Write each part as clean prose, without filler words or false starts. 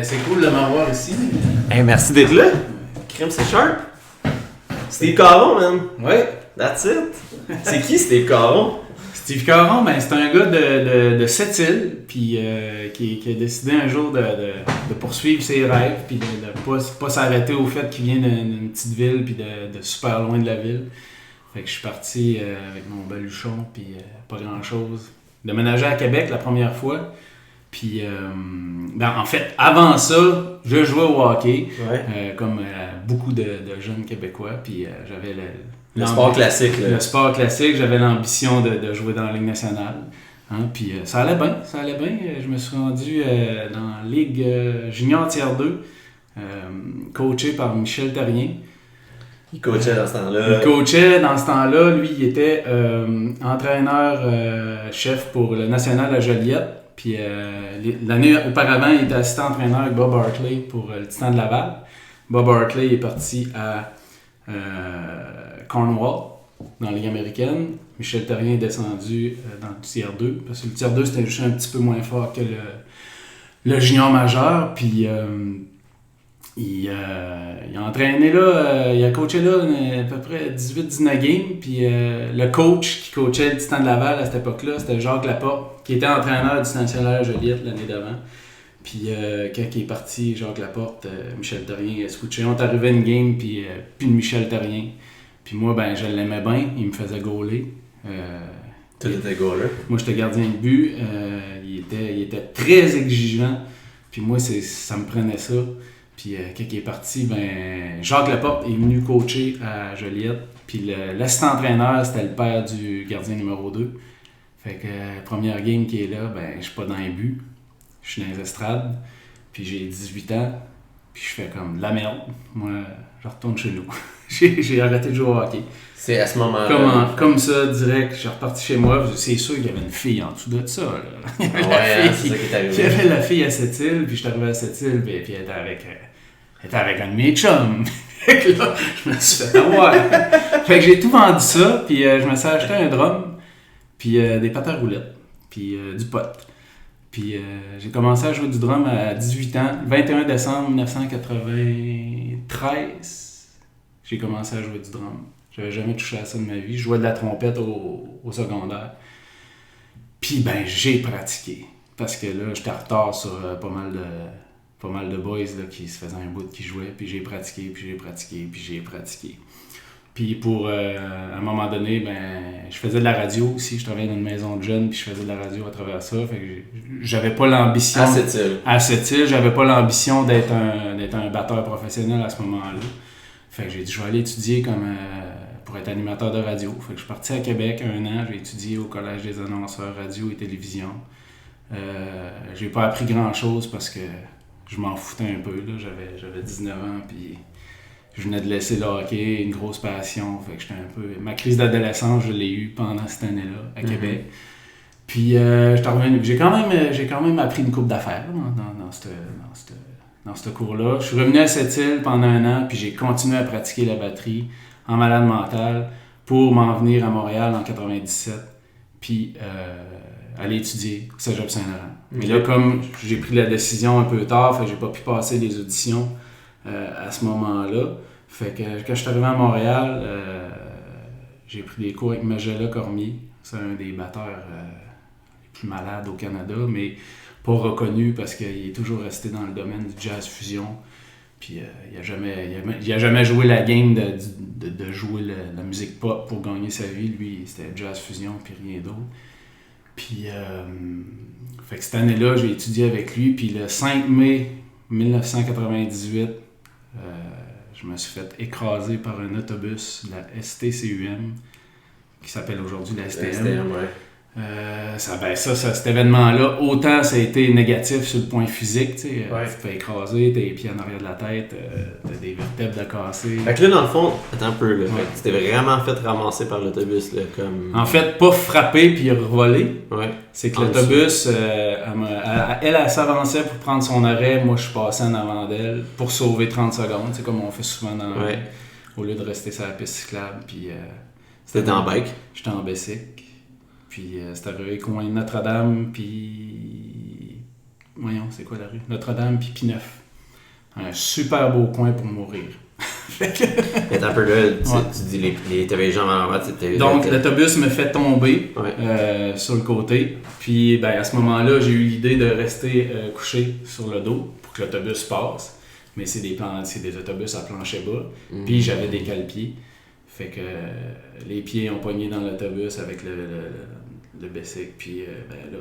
C'est cool de m'avoir ici. Hey, merci d'être là. Crime, c'est sharp. Steve Caron, man. Ouais. That's it. C'est qui Steve Caron? Steve Caron, c'est un gars de Sept-Îles, puis qui a décidé un jour de poursuivre ses rêves, puis de pas s'arrêter au fait qu'il vient d'une petite ville, puis de super loin de la ville. Fait que je suis parti avec mon baluchon, puis pas grand-chose. Déménager à Québec la première fois. Puis, en fait, avant ça, je jouais au hockey, comme beaucoup de jeunes Québécois. Puis j'avais le sport classique. Là. Le sport classique, j'avais l'ambition de jouer dans la Ligue nationale. Puis ça allait bien. Je me suis rendu dans la Ligue junior tiers 2, coaché par Michel Therrien. Il coachait dans ce temps-là. Lui, il était entraîneur-chef pour le national à Joliette. Puis l'année auparavant, il était assistant-entraîneur avec Bob Hartley pour le Titan de Laval. Bob Hartley est parti à Cornwall, dans la Ligue américaine. Michel Therrien est descendu dans le tiers 2, parce que le tiers 2, c'était juste un petit peu moins fort que le junior majeur. Puis il a entraîné là, il a coaché là à peu près 18-19 games. Puis le coach qui coachait le Titan de Laval à cette époque-là, c'était Jacques Laporte, qui était entraîneur du national à Joliette l'année d'avant. Puis quand il est parti, Jacques Laporte, Michel Therrien a switché. On est arrivé à une game, puis Michel Therrien. Puis moi, je l'aimais bien, il me faisait gauler. Tu étais goaler? Moi, j'étais gardien de but. Il était très exigeant. Puis moi, ça me prenait ça. Puis quand il est parti, Jacques Laporte est venu coacher à Joliette. Puis l'assistant-entraîneur, c'était le père du gardien numéro 2. Fait que la première game qui est là, je suis pas dans les buts. Je suis dans les estrades. Puis j'ai 18 ans. Puis je fais comme de la merde. Moi, je retourne chez nous. j'ai arrêté de jouer au hockey. C'est à ce moment-là. Comme ça, direct, je suis reparti chez moi. C'est sûr qu'il y avait une fille en dessous de ça. Là. Il y avait c'est ça qui est arrivé. Il y avait la fille à Sept-Îles, puis je suis arrivé à Sept-Îles, puis elle était avec un de mes chums. Fait que là, je me suis fait avoir. Fait que j'ai tout vendu ça, puis je me suis acheté un drum, puis des pâtes à roulettes, puis du pot. Puis j'ai commencé à jouer du drum à 18 ans. Le 21 décembre 1993, j'ai commencé à jouer du drum. J'avais jamais touché à ça de ma vie. Je jouais de la trompette au secondaire. Puis j'ai pratiqué. Parce que là, j'étais en retard sur pas mal de boys là, qui se faisaient un bout qui jouaient. Puis j'ai pratiqué. Puis pour, à un moment donné, je faisais de la radio aussi. Je travaillais dans une maison de jeunes, puis je faisais de la radio à travers ça. Fait que j'avais pas l'ambition... À Sept-Îles, j'avais pas l'ambition d'être un batteur professionnel à ce moment-là. Fait que j'ai dit, je vais aller étudier pour être animateur de radio. Fait que je suis parti à Québec 1 an. J'ai étudié au Collège des annonceurs radio et télévision. J'ai pas appris grand-chose parce que je m'en foutais un peu. Là. J'avais 19 ans, puis... Je venais de laisser le hockey, une grosse passion. Fait que j'étais un peu... Ma crise d'adolescence, je l'ai eue pendant cette année-là, à Québec. Puis, j'étais revenu. J'ai quand même appris une couple d'affaires dans ce cours-là. Je suis revenu à Sept-Îles pendant 1 an, puis j'ai continué à pratiquer la batterie en malade mental pour m'en venir à Montréal en 97, puis aller étudier au Cégep Saint-Laurent. Mais là, comme j'ai pris la décision un peu tard, fait que j'ai pas pu passer les auditions à ce moment-là. Fait que quand je suis arrivé à Montréal, j'ai pris des cours avec Magella Cormier. C'est un des batteurs les plus malades au Canada, mais pas reconnu parce qu'il est toujours resté dans le domaine du jazz fusion. Puis il a jamais joué la game de jouer la musique pop pour gagner sa vie. Lui, c'était jazz fusion puis rien d'autre. Puis fait que cette année-là, j'ai étudié avec lui. Puis le 5 mai 1998, je me suis fait écraser par un autobus de la STCUM, qui s'appelle aujourd'hui la STM. STM, ouais. Cet événement-là, autant ça a été négatif sur le point physique, tu sais, tu te fais écraser, t'as les pieds en arrière de la tête, t'as des vertèbres de cassées. Fait que là, dans le fond, attends un peu, là, tu t'es vraiment fait ramasser par l'autobus, là, comme... En fait, pas frappé puis revolé. Ouais. C'est que l'autobus, elle s'avançait pour prendre son arrêt, moi je suis passé en avant d'elle pour sauver 30 secondes, c'est comme on fait souvent au lieu de rester sur la piste cyclable. Puis, c'était en bike? J'étais en bicycle. Puis c'est arrivé coin de Notre-Dame, puis Voyons, c'est quoi la rue? Notre-Dame puis Pineuf. Un super beau coin pour mourir. Mais t'es un peu là, tu dis t'avais les jambes en bas, donc l'autobus me fait tomber ouais. sur le côté. Puis ben, à ce moment-là, j'ai eu l'idée de rester couché sur le dos pour que l'autobus passe. Mais c'est des autobus à plancher bas. Puis j'avais des cale-pieds. Fait que les pieds ont pogné dans l'autobus avec le bicycle. Puis ben, là,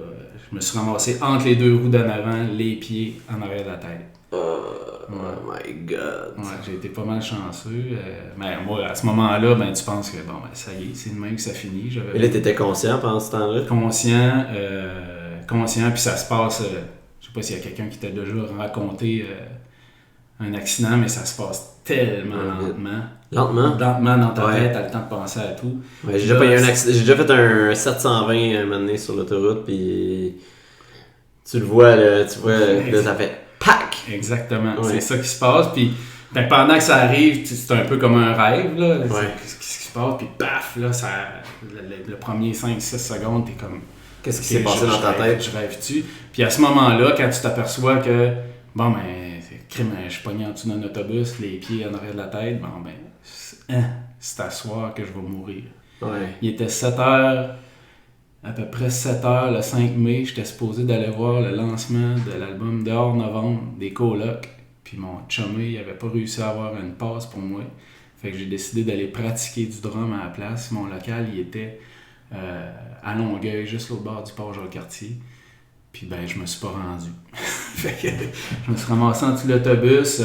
je me suis ramassé entre les deux roues d'en avant, les pieds en arrière de la tête. Oh my god. Ouais, j'ai été pas mal chanceux. Mais moi, à ce moment-là, ben, tu penses que bon, ben, ça y est, c'est de même que ça finit. Et là, t'étais conscient pendant ce temps-là? Conscient, puis ça se passe. Je sais pas s'il y a quelqu'un qui t'a déjà raconté un accident, mais ça se passe tellement lentement. Lentement dans ta tête, t'as le temps de penser à tout. Ouais, j'ai déjà fait un 720 un moment donné sur l'autoroute, puis tu le vois, là, là, ça fait PAC! Exactement, c'est ça qui se passe. Puis ben, pendant que ça arrive, c'est un peu comme un rêve, là. Qu'est-ce qui se passe, puis paf, là, le premier 5-6 secondes, t'es comme... Qu'est-ce qui s'est passé dans ta tête? Je rêve-tu? Puis à ce moment-là, quand tu t'aperçois que, bon, ben, je suis pogné en dessous d'un autobus, les pieds en arrière de la tête, bon, ben, c'est à soir que je vais mourir. Ouais. Il était 7h, à peu près 7h, le 5 mai, j'étais supposé d'aller voir le lancement de l'album Dehors Novembre des Colocs. Puis mon chumé, il avait pas réussi à avoir une passe pour moi. Fait que j'ai décidé d'aller pratiquer du drum à la place. Mon local, il était à Longueuil, juste l'autre bord du port Jacques-Cartier. Puis ben, je me suis pas rendu. Fait que je me suis ramassé en dessous de l'autobus.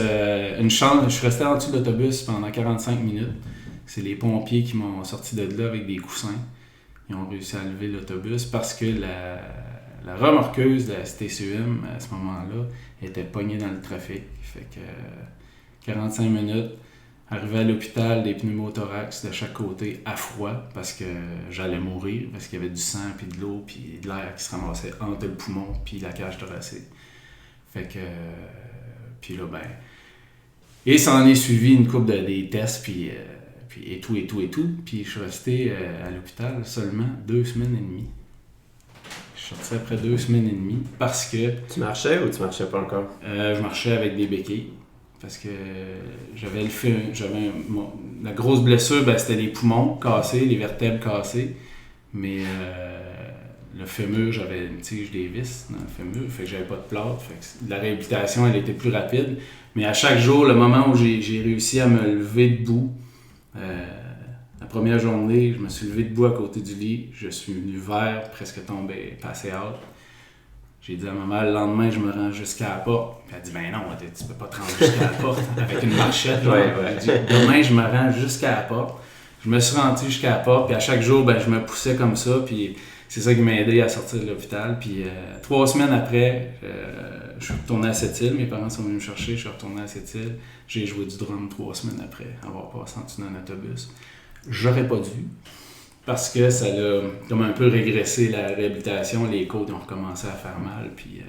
Une chance, je suis resté en dessous de l'autobus pendant 45 minutes. C'est les pompiers qui m'ont sorti de là avec des coussins. Ils ont réussi à lever l'autobus parce que la remorqueuse de la STCUM, à ce moment-là, était pognée dans le trafic. Fait que 45 minutes, arrivé à l'hôpital, des pneumothorax de chaque côté à froid parce que j'allais mourir, parce qu'il y avait du sang, puis de l'eau, puis de l'air qui se ramassait entre le poumon puis la cage thoracique. Fait que... puis là, ben... Et ça en est suivi une couple des tests, puis et tout. Puis je suis resté à l'hôpital seulement 2 semaines et demie. Je suis sorti après 2 semaines et demie parce que... Tu marchais ou tu marchais pas encore? Je marchais avec des béquilles. Parce que la grosse blessure, ben, c'était les poumons cassés, les vertèbres cassées. Mais le fémur, j'avais une tige des vis dans le fémur, fait que j'avais pas de plâtre. Fait que la réhabilitation, elle était plus rapide. Mais à chaque jour, le moment où j'ai réussi à me lever debout, la première journée, je me suis levé debout à côté du lit, je suis venu vert, presque tombé, passé out. J'ai dit à maman, le lendemain, je me rends jusqu'à la porte. Puis elle dit, ben non, tu peux pas te rendre jusqu'à la porte avec une marchette. J'ai dit, demain, je me rends jusqu'à la porte. Je me suis rendu jusqu'à la porte, puis à chaque jour, ben, je me poussais comme ça, puis c'est ça qui m'a aidé à sortir de l'hôpital. Puis 3 semaines après, je suis retourné à Sept-Îles. Mes parents sont venus me chercher, je suis retourné à Sept-Îles. J'ai joué du drum 3 semaines après avoir passé en dessous d'un autobus. J'aurais pas dû. Parce que ça a comme un peu régressé la réhabilitation, les côtes ont recommencé à faire mal, puis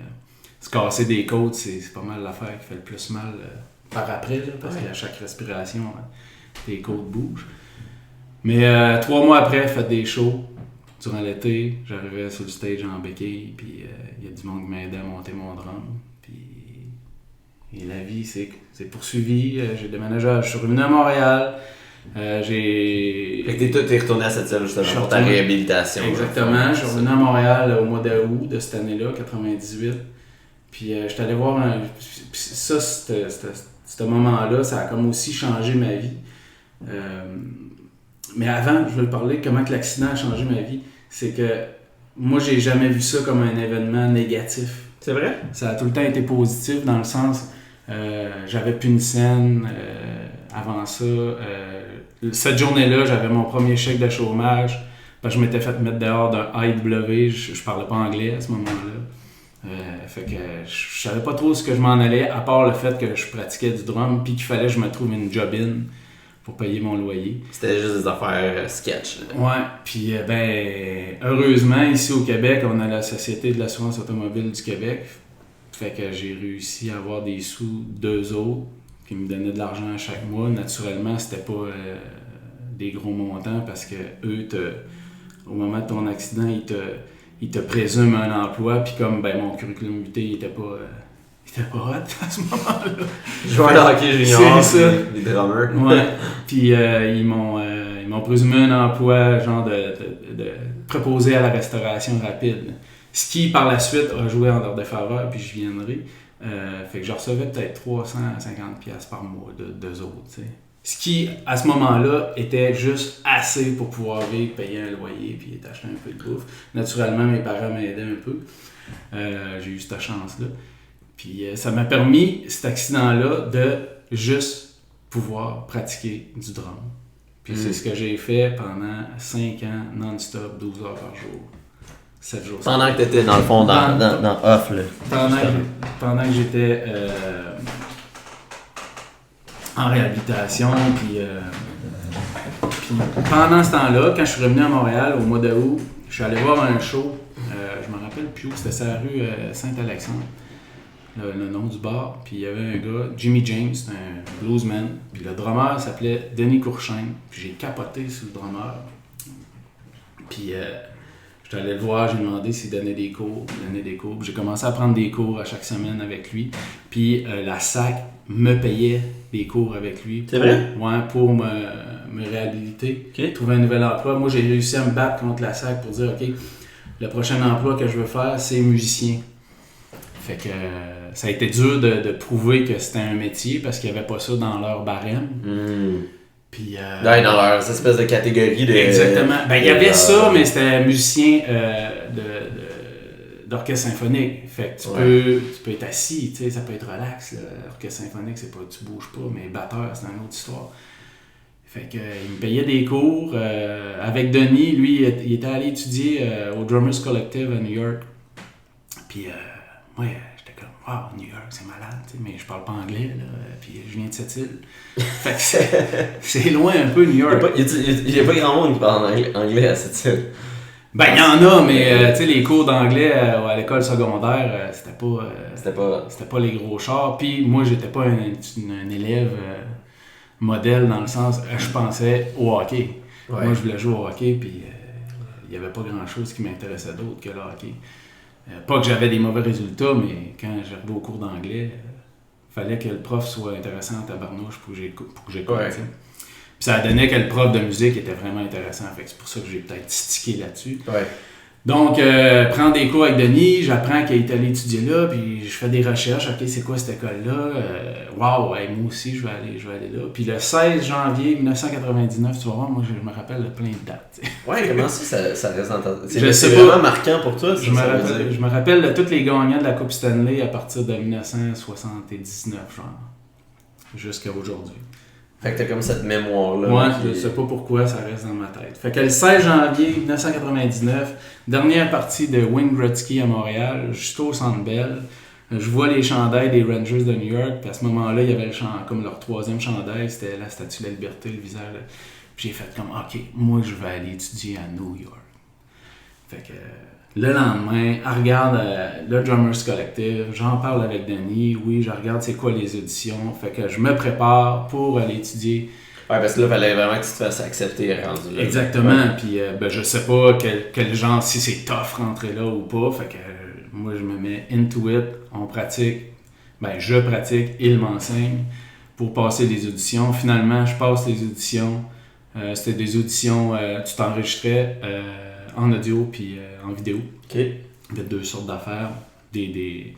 se casser des côtes, c'est pas mal l'affaire qui fait le plus mal par après, là, parce qu'à chaque respiration, tes côtes bougent. Mais 3 mois après, fait des shows, durant l'été, j'arrivais sur le stage en béquille, puis il y a du monde qui m'aidait à monter mon drum, et la vie s'est poursuivie, j'ai déménagé, je suis revenu à Montréal. Fait que t'es retourné à Sept-Îles justement pour ta réhabilitation. Exactement, je suis revenu à Montréal au mois d'août de cette année-là, 98. Puis j'étais allé voir ça, ce moment-là, ça a comme aussi changé ma vie. Mais avant, je veux parler comment que l'accident a changé ma vie. C'est que moi, j'ai jamais vu ça comme un événement négatif. C'est vrai? Ça a tout le temps été positif dans le sens, j'avais plus une scène avant ça. Cette journée-là, j'avais mon premier chèque de chômage parce que je m'étais fait mettre dehors d'un AEW. Je parlais pas anglais à ce moment-là. Fait que je savais pas trop ce que je m'en allais, à part le fait que je pratiquais du drum puis qu'il fallait que je me trouve une job-in pour payer mon loyer. C'était juste des affaires sketch. Ouais, puis ben heureusement, ici au Québec, on a la Société de l'assurance automobile du Québec. Fait que j'ai réussi à avoir des sous d'eux autres qui me donnaient de l'argent à chaque mois. Naturellement, c'était pas des gros montants parce que eux, au moment de ton accident, il te présume un emploi, puis comme ben, mon curriculum vitae, il était pas hot à ce moment-là. Joueur de hockey junior, C'est ça. les drummers. Ouais. Puis ils m'ont présumé un emploi, genre de préposé à la restauration rapide. Ce qui, par la suite, a joué en leur défaveur, puis je viendrai. Fait que je recevais peut-être 350$ par mois d'eux autres, tu sais. Ce qui, à ce moment-là, était juste assez pour pouvoir vivre, payer un loyer, puis acheter un peu de bouffe. Naturellement, mes parents m'aidaient un peu. J'ai eu cette chance-là. Puis ça m'a permis, cet accident-là, de juste pouvoir pratiquer du drum. Puis c'est ce que j'ai fait pendant 5 ans, non-stop, 12 heures par jour. 7 jours. Pendant que t'étais dans le fond, dans off, là. Pendant que j'étais en réhabilitation, puis pendant ce temps-là, quand je suis revenu à Montréal au mois d'août, je suis allé voir un show, je me rappelle plus où, c'était sur la rue Saint-Alexandre, le nom du bar, puis il y avait un gars, Jimmy James, un bluesman, puis le drummer s'appelait Denis Courchaine, puis j'ai capoté sur le drummer, puis j'étais allé le voir, j'ai demandé s'il donnait des cours, j'ai commencé à prendre des cours à chaque semaine avec lui, puis la SAC me payait des cours avec lui. C'est vrai? Ouais, pour me réhabiliter, Okay. trouver un nouvel emploi. Moi, j'ai réussi à me battre contre la SAC pour dire, OK, le prochain emploi que je veux faire, c'est musicien. Fait que ça a été dur de prouver que c'était un métier parce qu'il n'y avait pas ça dans leur barème. Puis, dans leur espèce de catégorie de... Exactement. Ben, il y avait ça, mais c'était musicien d'orchestre symphonique. Fait que tu peux être assis, tu sais, ça peut être relax. L'orchestre symphonique, c'est pas tu bouges pas, mais batteur, c'est une autre histoire. Fait que il me payait des cours. Avec Denis, lui, il était allé étudier au Drummers Collective à New York. Puis moi, j'étais comme, wow, New York, c'est malade, tu sais, mais je parle pas anglais, là, puis je viens de cette île. Fait que c'est loin un peu, New York. Il n'y a pas grand monde qui parle anglais à cette île. Ben, il y en a, mais tu sais, les cours d'anglais à l'école secondaire, c'était pas les gros chars. Puis moi, j'étais pas un élève modèle dans le sens, je pensais au hockey. Ouais. Moi, je voulais jouer au hockey, puis il n'y avait pas grand-chose qui m'intéressait d'autre que le hockey. Pas que j'avais des mauvais résultats, mais quand j'arrivais au cours d'anglais, fallait que le prof soit intéressant en tabarnouche pour que j'écoute. Ouais. Puis ça donnait que le prof de musique était vraiment intéressant. Fait que c'est pour ça que j'ai peut-être stické là-dessus. Ouais. Donc, prendre des cours avec Denis, j'apprends qu'il est allé étudier là, puis je fais des recherches. OK, c'est quoi cette école-là? Wow, ouais, moi aussi, je vais aller là. Puis le 16 janvier 1999, tu vas voir, moi, je me rappelle de plein de dates. Ouais, comment ça reste dans ta... C'est vraiment marquant pour toi? Je me rappelle de tous les gagnants de la Coupe Stanley à partir de 1979, genre, jusqu'à aujourd'hui. Fait que t'as comme cette mémoire-là. Moi, je sais pas pourquoi ça reste dans ma tête. Fait que le 16 janvier 1999, dernière partie de Wayne Gretzky à Montréal, juste au Centre Bell. Je vois les chandails des Rangers de New York, puis à ce moment-là, il y avait comme leur 3e chandail, c'était la Statue de la Liberté, le visage. Puis j'ai fait comme, OK, moi, je vais aller étudier à New York. Fait que le lendemain, je regarde le Drummers Collective, j'en parle avec Denis, oui, je regarde c'est quoi les auditions, fait que je me prépare pour aller étudier. Ouais, parce que là, il fallait vraiment que tu te fasses accepter rendu là. Exactement, puis je sais pas quel genre, si c'est tough rentrer là ou pas, fait que moi je me mets into it, on pratique, je pratique, il m'enseigne pour passer les auditions. Finalement, je passe les auditions, c'était des auditions, tu t'enregistrais en audio puis en vidéo. OK. Il y avait 2 sortes d'affaires, des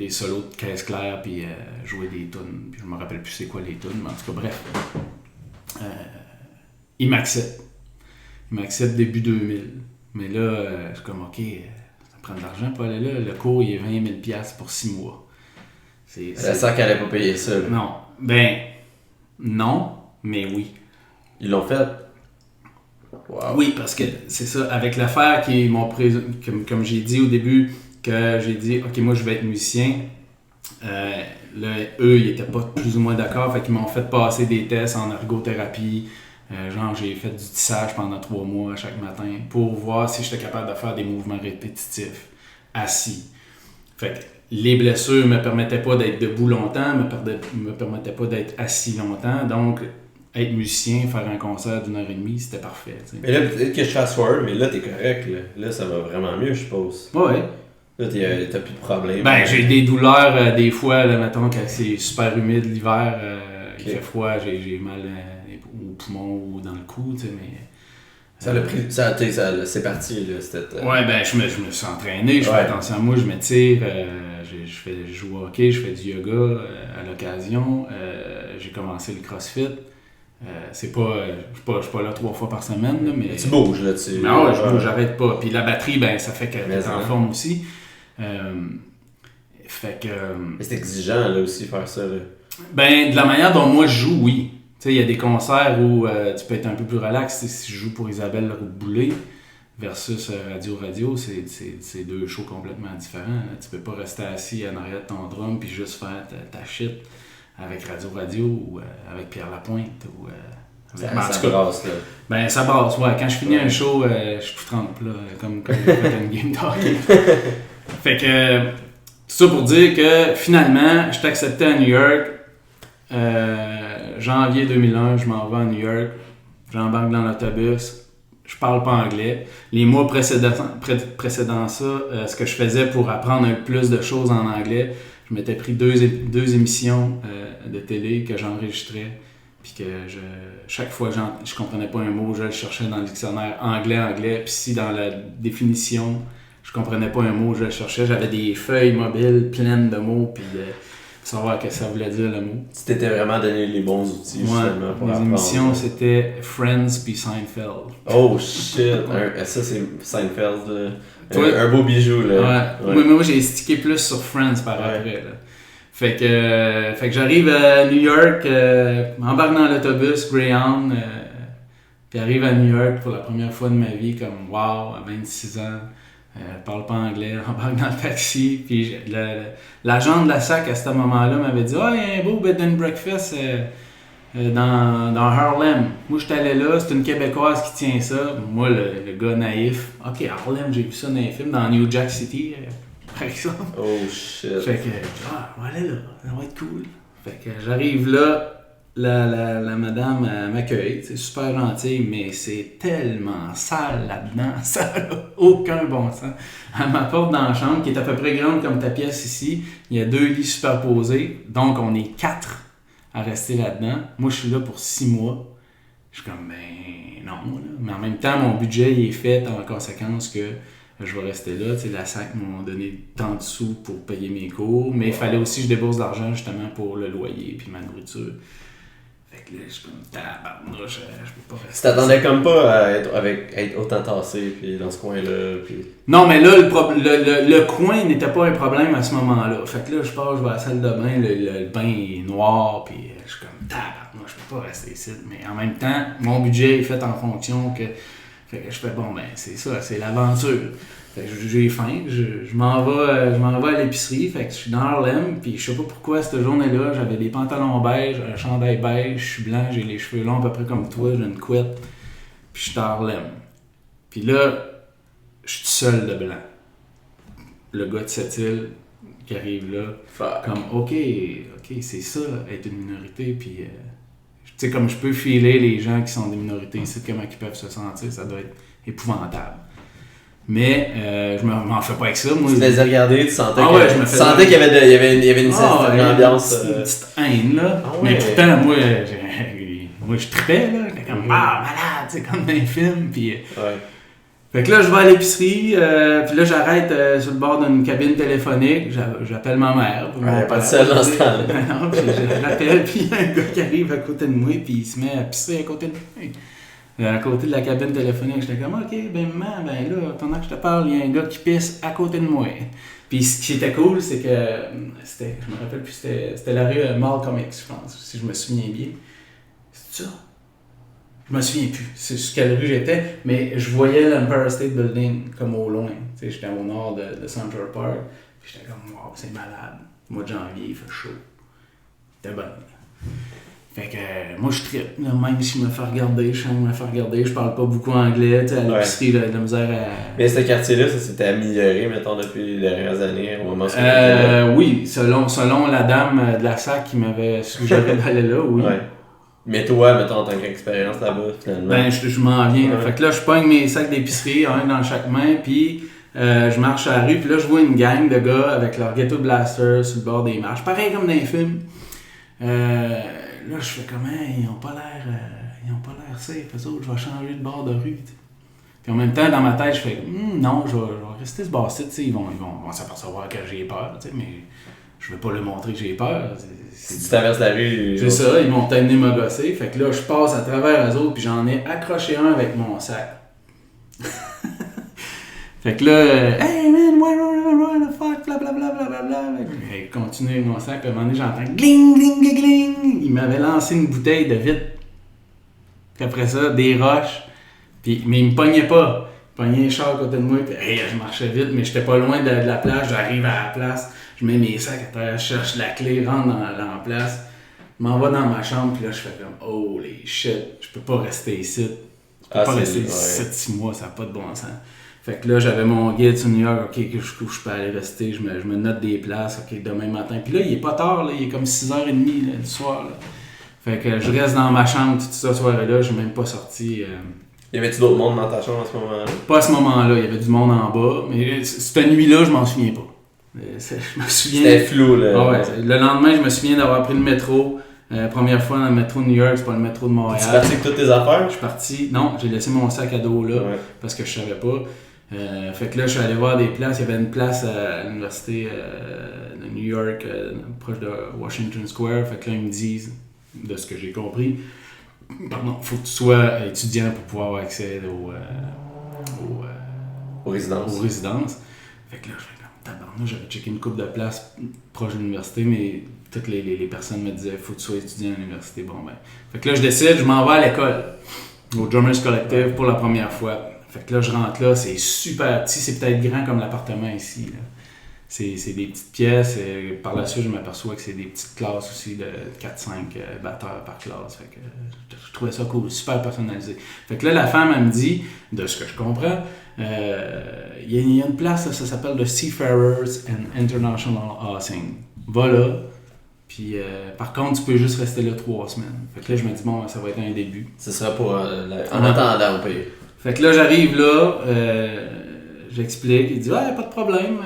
solos de caisse claire puis jouer des tunes. Puis je me rappelle plus c'est quoi les tunes, mais en tout cas, bref. Il m'accepte. Il m'accepte début 2000. Mais là, je suis comme, OK, ça prend de l'argent pour aller là. Le cours, il est 20 000$ pour 6 mois. C'est ça qu'elle n'allait pas payer ça. Là. Non. Non, mais oui. Ils l'ont fait? Wow. Oui, parce que c'est ça, avec l'affaire qui m'ont pris, comme j'ai dit au début, que j'ai dit, OK, moi je vais être musicien. Là, eux, ils n'étaient pas plus ou moins d'accord, fait qu'ils m'ont fait passer des tests en ergothérapie. Genre, j'ai fait du tissage pendant 3 mois chaque matin pour voir si j'étais capable de faire des mouvements répétitifs, assis. Fait que les blessures ne me permettaient pas d'être debout longtemps, me permettaient pas d'être assis longtemps, donc être musicien, faire un concert d'1h30, c'était parfait. T'sais. Mais là, peut-être que je fasse forward, mais là, t'es correct. Là, ça va vraiment mieux, je suppose. Ouais. Là, t'as plus de problème. Ben, j'ai des douleurs des fois, là, mettons, quand c'est super humide l'hiver, il fait froid, j'ai mal au poumon ou dans le cou, tu sais, mais... Ça l'a pris... c'est parti, là, Ouais, ben, je me suis entraîné, je fais attention à moi, je m'étire, je joue au hockey, je fais du yoga à l'occasion, j'ai commencé le CrossFit. Je suis pas là 3 fois par semaine, là, mais... Tu bouges, là, Non, je bouge, j'arrête pas. Puis la batterie, ben, ça fait que t'es en forme aussi. Fait que... Mais c'est exigeant, là, aussi, faire ça, là. Ben, de la manière dont moi je joue, oui. Tu sais, il y a des concerts où tu peux être un peu plus relax. Si je joue pour Isabelle Leroux-Boulet versus Radio, c'est deux shows complètement différents. Là. Tu peux pas rester assis en arrière de ton drum puis juste faire ta shit avec Radio ou avec Pierre Lapointe ou... ça brasse, là. Ben, ça brasse, ouais. Quand je finis un show, je suis tout trempe, là, comme une game de hockey. Fait que, tout ça pour dire que, finalement, je t'ai accepté à New York. Janvier 2001, je m'en vais à New York. J'embarque dans l'autobus. Je parle pas anglais. Les mois précédant ça, ce que je faisais pour apprendre le plus de choses en anglais, je m'étais pris deux émissions de télé que j'enregistrais. Puis que chaque fois que je comprenais pas un mot, je le cherchais dans le dictionnaire anglais. Puis si dans la définition, je comprenais pas un mot, je le cherchais. J'avais des feuilles mobiles pleines de mots, puis de savoir ce que ça voulait dire le mot. Tu t'étais vraiment donné les bons outils, justement, pour apprendre. Les émissions, c'était Friends puis Seinfeld. Oh shit! Ça, c'est Seinfeld, un beau bijou, là. Ouais. Moi, j'ai stické plus sur Friends par après, là. Fait que j'arrive à New York, embarque dans l'autobus, Greyhound, puis arrive à New York pour la première fois de ma vie, comme wow, à 26 ans, parle pas anglais, embarque dans le taxi, puis l'agent de la SAC à ce moment-là m'avait dit « Ah, il y a un beau bed and breakfast dans Harlem. » Moi, j'étais allé là, c'est une Québécoise qui tient ça. Moi, le gars naïf, « Ok, Harlem, j'ai vu ça dans un film, dans New Jack City. » Par exemple. Oh shit. Fait que, on va aller là, ça va être cool. Fait que j'arrive là, la madame m'accueille, c'est super gentil, mais c'est tellement sale là-dedans, ça n'a aucun bon sens. Elle m'apporte dans la chambre qui est à peu près grande comme ta pièce ici, il y a 2 lits superposés, donc on est 4 à rester là-dedans. Moi je suis là pour 6 mois. Je suis comme, ben non, là. Mais en même temps, mon budget il est fait en conséquence que je vais rester là. Tu sais, la SAC m'ont donné tant de sous pour payer mes cours, mais il fallait aussi que je débourse de l'argent justement pour le loyer puis ma nourriture. Fait que là, je suis comme tabarnouche, je peux pas rester. Tu t'attendais comme pas à être autant tassé puis dans ce coin-là. Puis... Non, mais là, le coin n'était pas un problème à ce moment-là. Fait que là, je pars, je vais à la salle de bain, le bain est noir, puis je suis comme tabarnouche, je peux pas rester ici. Mais en même temps, mon budget est fait en fonction que. Fait que je fais bon ben c'est ça, c'est l'aventure. Fait que j'ai faim, je m'en vais à l'épicerie, fait que je suis dans Harlem, puis je sais pas pourquoi cette journée-là, j'avais des pantalons beige, un chandail beige, je suis blanc, j'ai les cheveux longs à peu près comme toi, j'ai une couette, puis je suis à Harlem. Puis là, je suis seul de blanc. Le gars de cette île qui arrive là, comme ok, c'est ça, être une minorité, puis tu sais, comme je peux filer les gens qui sont des minorités ici, comment ils peuvent se sentir, ça doit être épouvantable. Mais je m'en fais pas avec ça. Moi, tu te faisais regarder, tu sentais qu'il y avait une certaine ambiance. Une petite haine, là. Mais pourtant, moi je tripais, là. J'étais comme, malade, c'est comme dans les films. Puis, fait que là, je vais à l'épicerie, puis là, j'arrête sur le bord d'une cabine téléphonique, j'appelle ma mère. Pas de seul dans ce temps-là. Non, puis j'appelle, puis il y a un gars qui arrive à côté de moi, puis il se met à pisser à côté de moi. À côté de la cabine téléphonique, j'étais comme, ok, ben maman, ben là, pendant que je te parle, il y a un gars qui pisse à côté de moi. Puis ce qui était cool, c'est que, je me rappelle plus, c'était la rue Malcolm X, je pense, si je me souviens bien. C'est ça? Je me souviens plus sur quelle rue j'étais, mais je voyais l'Empire State Building comme au loin. Tu sais, j'étais au nord de Central Park, puis j'étais comme, wow, c'est malade. Le mois de janvier, il fait chaud. C'était bon. Fait que moi je trippe, même si je me fais regarder, je parle pas beaucoup anglais, tu sais, à l'épicerie, de la misère à... Mais ce quartier-là, ça s'était amélioré, mettons, depuis les dernières années, au moment où oui, selon la dame de la SAC qui m'avait suggéré d'aller là, oui. Ouais. Mais toi, mettons, en tant qu'expérience là-bas, finalement. Ben, je m'en viens. Ouais. Fait que là, je pogne mes sacs d'épicerie, un dans chaque main, puis je marche à la rue, puis là, je vois une gang de gars avec leur ghetto blaster sur le bord des marches, pareil comme dans les films. Là, je fais comment, ils ont pas l'air safe, eux autres, je vais changer de bord de rue. T'sais. Puis en même temps, dans ma tête, je fais non, je vais rester ce bord-ci, ils vont s'apercevoir que j'ai peur, mais je vais pas leur montrer que j'ai peur. Si tu traverses la rue... C'est ça, ils vont peut-être venir me gosser. Fait que là, je passe à travers eux autres, puis j'en ai accroché un avec mon sac. Fait que là, hey man, what the fuck, blablabla, blablabla. J'ai continué mon sac, puis à un moment donné, j'entends gling, gling, gling, gling. Il m'avait lancé une bouteille de vitre. Puis après ça, des roches. Puis, mais il me pognait pas. Il pognait les chars à côté de moi, puis hey, je marchais vite, mais j'étais pas loin de la plage. J'arrive à la place, je mets mes sacs à terre, je cherche la clé, rentre dans la place. Je m'en vais dans ma chambre, puis là, je fais comme holy shit, je peux pas rester ici. Je peux pas rester ici 7-6 mois, ça n'a pas de bon sens. Fait que là, j'avais mon guide sur New York, ok, que je peux aller rester, je me note des places, ok, demain matin. Puis là, il est pas tard, là, il est comme 6h30 là, du soir. Là. Fait que je reste dans ma chambre toute cette soirée-là, je suis même pas sorti. Y avait-tu d'autres monde dans ta chambre à ce moment-là? Pas à ce moment-là, il y avait du monde en bas, mais cette nuit-là, je m'en souviens pas. Je me souviens. C'était flou, là. Ah ouais, le lendemain, je me souviens d'avoir pris le métro. Première fois dans le métro de New York, c'est pas le métro de Montréal. Tu es parti avec toutes tes affaires? Je suis parti, non, j'ai laissé mon sac à dos là, parce que je savais pas. Fait que là, je suis allé voir des places. Il y avait une place à l'université de New York, proche de Washington Square. Fait que là, ils me disent, de ce que j'ai compris, pardon, faut que tu sois étudiant pour pouvoir avoir accès aux résidences. Fait que là, je fais comme tabarnak, j'avais checké une couple de places proche de l'université, mais toutes les personnes me disaient, faut que tu sois étudiant à l'université. Bon, ben. Fait que là, je décide, je m'en vais à l'école, au Drummers Collective pour la première fois. Fait que là, je rentre là, c'est super petit, c'est peut-être grand comme l'appartement ici. Là. C'est des petites pièces. Et par la suite, je m'aperçois que c'est des petites classes aussi de 4-5 batteurs par classe. Fait que je trouvais ça cool, super personnalisé. Fait que là, la femme, elle me dit, de ce que je comprends, il y a une place, là, ça s'appelle le Seafarers and International Housing. Va là. Puis, par contre, tu peux juste rester là 3 semaines. Fait que là, je me dis, bon, ça va être un début. Ce sera pour en attendant au pays. Fait que là, j'arrive là, j'explique, il dit « Ouais, pas de problème,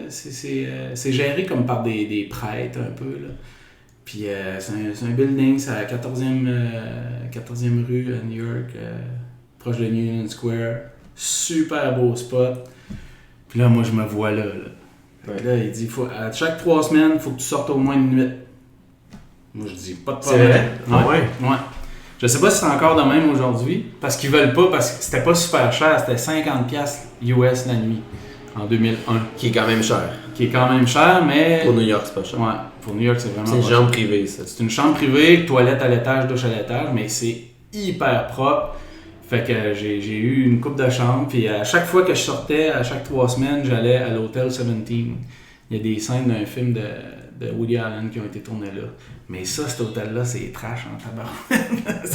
c'est géré comme par des prêtres un peu, là. » Puis c'est un building, c'est à la 14e rue à New York, proche de Union Square. Super beau spot. Puis là, moi, je me vois là. Fait que là, il dit à chaque 3 semaines, il faut que tu sortes au moins une nuit. Moi, je dis « Pas de problème. » C'est vrai? Ouais. Je sais pas si c'est encore de même aujourd'hui, parce qu'ils veulent pas, parce que c'était pas super cher, c'était 50$ US la nuit, en 2001. Qui est quand même cher. Qui est quand même cher, mais... Pour New York, c'est pas cher. Ouais, pour New York, c'est vraiment C'est une pas chambre cher. privée, ça. C'est une chambre privée, toilette à l'étage, douche à l'étage, mais c'est hyper propre. Fait que j'ai eu une couple de chambres, puis à chaque fois que je sortais, à chaque 3 semaines, j'allais à l'Hôtel 17. Il y a des scènes d'un film de Woody Allen qui ont été tournées là. Mais ça, cet hôtel-là, c'est trash en tabarouette.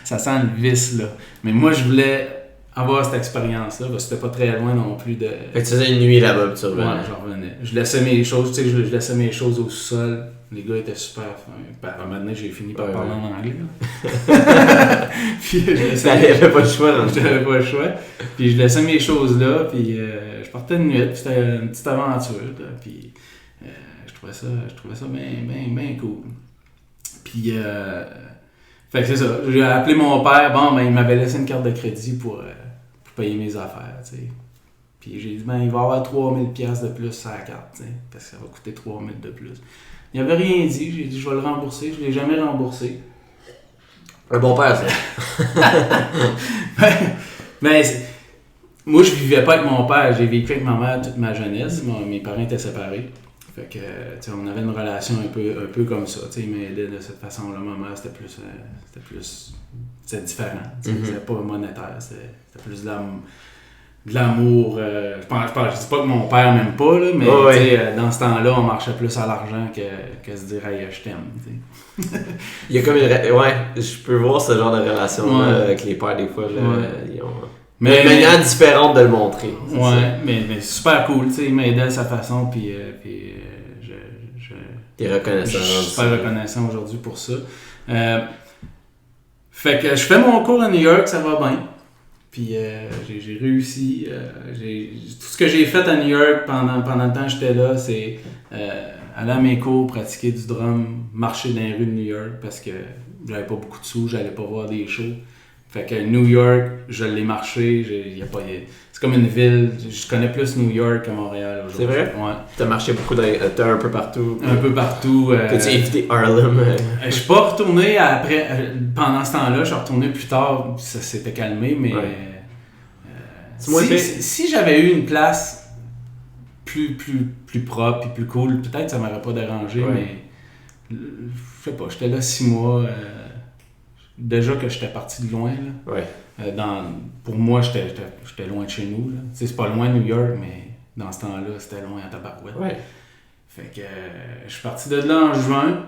ça sent le vice, là. Mais moi, je voulais avoir cette expérience-là, parce que c'était pas très loin non plus de... Fait que tu faisais une nuit là-bas, puis tu revenais. Ouais, j'en revenais. Je laissais mes choses, tu sais, je laissais mes choses au sous-sol. Les gars étaient super fins. À un moment donné, j'ai fini par parler en anglais, là. Puis j'avais pas le choix, non? J'avais pas le choix. Puis je laissais mes choses là, puis je partais une nuit, puis c'était une petite aventure, là, puis... Je trouvais ça bien cool. Puis, fait que c'est ça. J'ai appelé mon père. Bon, ben, il m'avait laissé une carte de crédit pour payer mes affaires, tu sais. Puis j'ai dit, ben, il va y avoir 3000$ de plus sur la carte, tu sais, parce que ça va coûter 3000$ de plus. Il n'avait rien dit. J'ai dit, je vais le rembourser. Je ne l'ai jamais remboursé. Un bon père, ça. ben, moi, je vivais pas avec mon père. J'ai vécu avec ma mère toute ma jeunesse. Mes parents étaient séparés. Fait que, tu sais, on avait une relation un peu comme ça, tu sais, il m'aidait de cette façon-là. Ma mère, c'était différent, tu sais, c'était pas monétaire, c'était plus de l'amour. Je dis pas que mon père m'aime pas, là, mais tu sais, dans ce temps-là, on marchait plus à l'argent que se dire « Hey, je t'aime », tu sais. Il y a comme je peux voir ce genre de relation-là avec les pères, des fois, là, ils ont... Mais une manière différente de le montrer. Ouais, mais super cool, tu sais, il m'aidait à sa façon, puis T'es reconnaissant. Je suis super reconnaissant aujourd'hui pour ça. Fait que je fais mon cours à New York, ça va bien. Puis j'ai réussi. Tout ce que j'ai fait à New York pendant le temps que j'étais là, c'est aller à mes cours, pratiquer du drum, marcher dans les rues de New York parce que j'avais pas beaucoup de sous, j'allais pas voir des shows. Fait que New York, je l'ai marché. C'est comme une ville. Je connais plus New York que Montréal aujourd'hui. C'est vrai? Ouais. T'as marché beaucoup, t'as un peu partout. Un peu partout. T'as-tu évité Harlem? Je suis pas retourné après. Pendant ce temps-là, je suis retourné plus tard. Ça s'était calmé, mais. Ouais. Si j'avais eu une place plus propre et plus cool, peut-être ça m'aurait pas dérangé, mais. Je sais pas, j'étais là 6 mois. Déjà que j'étais parti de loin. Là. Ouais. Pour moi, j'étais loin de chez nous. Là. C'est pas loin de New York, mais dans ce temps-là, c'était loin à tabarouette. Ouais. Fait que je suis parti de là en juin,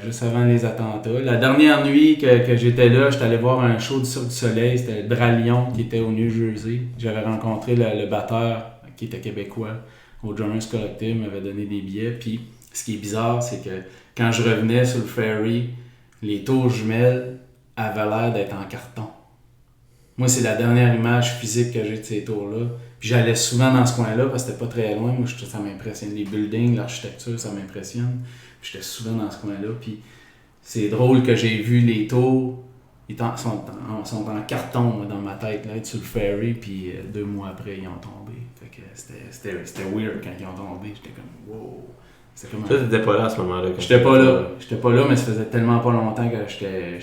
juste avant les attentats. La dernière nuit que j'étais là, j'étais allé voir un show du Cirque du Soleil. C'était le Dralion qui était au New Jersey. J'avais rencontré le batteur qui était québécois au Drummers Collective, m'avait donné des billets. Puis ce qui est bizarre, c'est que quand je revenais sur le ferry, les tours jumelles avaient l'air d'être en carton. Moi, c'est la dernière image physique que j'ai de ces tours-là. Puis j'allais souvent dans ce coin-là parce que c'était pas très loin. Moi, ça m'impressionne. Les buildings, l'architecture, ça m'impressionne. Puis j'étais souvent dans ce coin-là. Puis c'est drôle que j'ai vu les tours. Ils sont en carton, moi, dans ma tête, là, être sur le ferry. Puis 2 mois après, ils ont tombé. Fait que c'était weird quand ils ont tombé. J'étais comme, wow. Toi, t'étais pas là à ce moment-là. J'étais pas là, mais ça faisait tellement pas longtemps que j'étais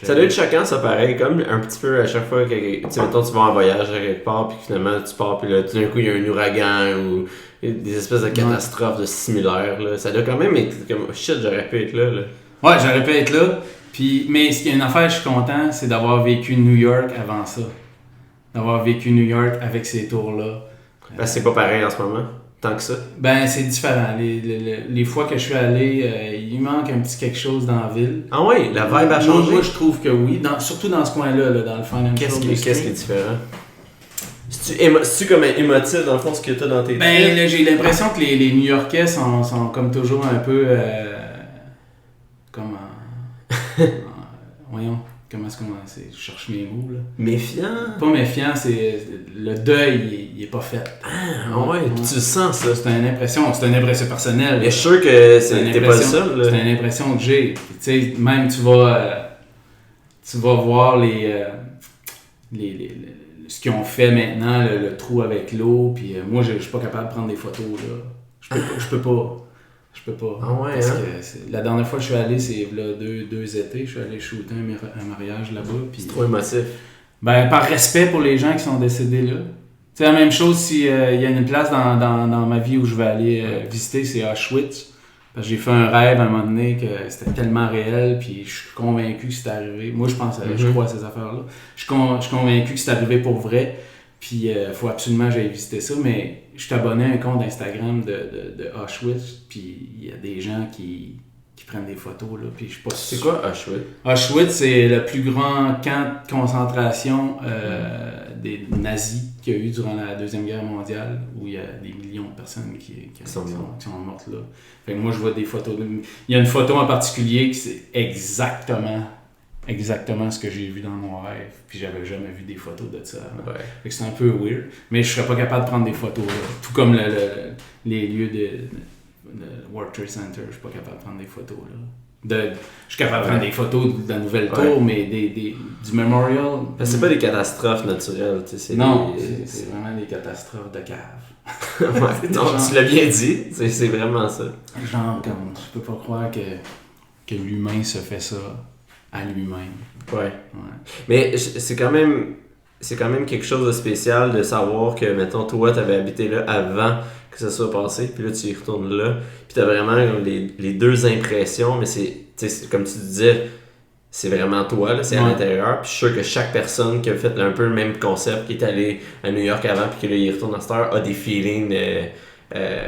ça doit être choquant, ça pareil, comme un petit peu à chaque fois que mettons, tu vas en voyage à quelque part, puis finalement tu pars, puis là, tout d'un coup, il y a un ouragan ou des espèces de catastrophes de similaires. Là. Ça doit quand même être comme shit, j'aurais pu être là. Ouais, j'aurais pu être là. Puis, mais ce qui est une affaire, je suis content, c'est d'avoir vécu New York avant ça. D'avoir vécu New York avec ces tours-là. Parce que c'est pas pareil en ce moment. Tant que ça? Ben, c'est différent. Les fois que je suis allé, il manque un petit quelque chose dans la ville. Ah oui? La vibe a changé? Moi, je trouve que oui. Surtout dans ce coin-là, là, dans le Financial District. Qu'est-ce qui est différent? C'est-tu comme émotif, dans le fond, ce que t'as dans tes traits? Ben, là, j'ai l'impression que les New-Yorkais sont comme toujours un peu... voyons... Comment est-ce qu'on... Je cherche mes mots, là. Méfiant? Pas méfiant, c'est... Le deuil, il est pas fait. Ah ouais, tu le sens, ça. C'est une impression personnelle. Mais je suis sûr que t'es pas le seul, là. C'est une impression que j'ai. Tu sais, même tu vas voir ce qu'ils ont fait maintenant, le trou avec l'eau, puis moi, je suis pas capable de prendre des photos, là. Je peux pas. Ah ouais, parce que la dernière fois que je suis allé, c'est là, deux étés, je suis allé shooter un mariage là-bas. C'est trop émotif. Ben, par respect pour les gens qui sont décédés là. C'est la même chose s'il y a une place dans ma vie où je vais aller visiter, c'est Auschwitz. Parce que j'ai fait un rêve à un moment donné que c'était tellement réel, puis je suis convaincu que c'était arrivé. Moi, je crois à ces affaires-là. Je suis convaincu que c'est arrivé pour vrai. Puis il faut absolument que j'aille visiter ça, mais je suis abonné à un compte Instagram de Auschwitz, puis il y a des gens qui prennent des photos, là, puis je suis pas sûr. C'est quoi Auschwitz? Auschwitz, c'est le plus grand camp de concentration des nazis qu'il y a eu durant la Deuxième Guerre mondiale, où il y a des millions de personnes qui sont mortes là. Fait que moi, je vois des photos. Il y a une photo en particulier qui c'est exactement ce que j'ai vu dans mon rêve, puis j'avais jamais vu des photos de ça avant. Ouais. Fait que c'est un peu weird, mais je serais pas capable de prendre des photos là. Tout comme les lieux de World Trade Center, je suis pas capable de prendre des photos là. Je suis capable de prendre des photos de la nouvelle tour, mais du Memorial. Parce que c'est pas des catastrophes naturelles, tu sais. C'est vraiment des catastrophes de cave. Ouais, non, tu l'as bien dit, c'est vraiment ça. Genre, comme, je peux pas croire que l'humain se fait ça à lui-même. Ouais. Mais c'est quand même quelque chose de spécial de savoir que, mettons, toi, t'avais habité là avant que ça soit passé, puis là, tu y retournes là, puis t'as vraiment les deux impressions, mais c'est comme tu disais, c'est vraiment toi, là, c'est à l'intérieur, puis je suis sûr que chaque personne qui a fait un peu le même concept, qui est allé à New York avant, puis que là, il retourne à cette heure, a des feelings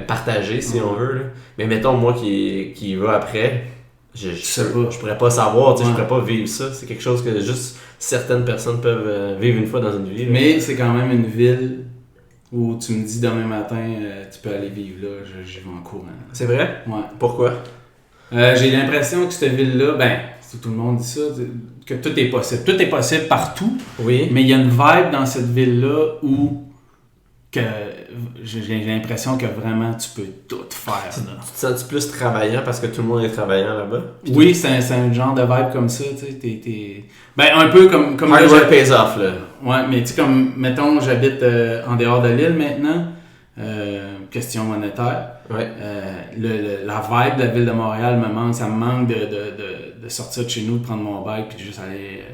partagés, si on veut, là. Mais mettons, moi qui y va après, je pourrais pas savoir, je pourrais pas vivre ça. C'est quelque chose que juste certaines personnes peuvent vivre une fois dans une vie. Mais c'est quand même une ville Ou tu me dis demain matin, tu peux aller vivre là, j'y vais en courant. C'est vrai? Ouais. Pourquoi? J'ai l'impression que cette ville-là, tout le monde dit ça, que tout est possible. Tout est possible partout, Oui. mais il y a une vibe dans cette ville-là où que j'ai l'impression que vraiment tu peux tout faire. Tu Là. te sens plus travaillant parce que tout le monde est travaillant là-bas? Oui, c'est un genre de vibe comme ça, tu sais, un peu comme Hard là, work pays off, là. Ouais, mais tu sais, comme, mettons, j'habite en dehors de l'île maintenant, question monétaire. Ouais. La vibe de la ville de Montréal me manque, ça me manque de sortir de chez nous, de prendre mon bike, puis de juste aller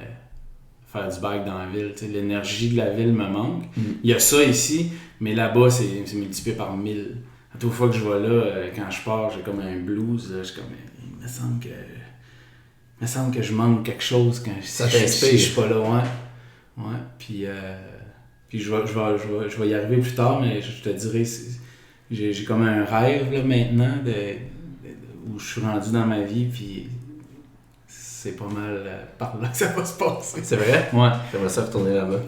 faire du bike dans la ville. Tu sais, l'énergie de la ville me manque. Il y a ça ici, mais là-bas, c'est multiplié par 1000. À toute fois que je vais là, quand je pars, j'ai comme un blues. Là, il me semble que je manque quelque chose quand si je suis pas là. Ouais. Puis je vais y arriver plus tard, mais je te dirais, j'ai comme un rêve là, maintenant où je suis rendu dans ma vie, puis c'est pas mal par là que ça va se passer. C'est vrai? Ouais. J'aimerais ça retourner là-bas.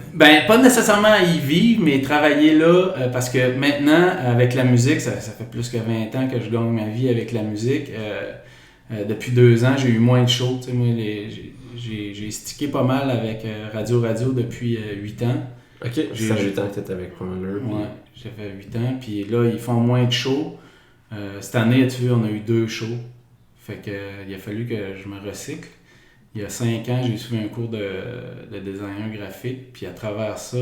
Pas nécessairement à y vivre, mais travailler là, parce que maintenant, avec la musique, ça fait plus que 20 ans que je gagne ma vie avec la musique. Depuis 2 ans, j'ai eu moins de shows. Tu sais, moi, j'ai stické pas mal avec Radio depuis 8 ans. Ok, ça fait 8 ans que t'étais avec Commander. Ouais, j'ai fait 8 ans, puis là, ils font moins de shows. Cette année, tu vois, on a eu 2 shows. Fait que il a fallu que je me recycle. Il y a 5 ans, j'ai suivi un cours de designer graphique, puis à travers ça,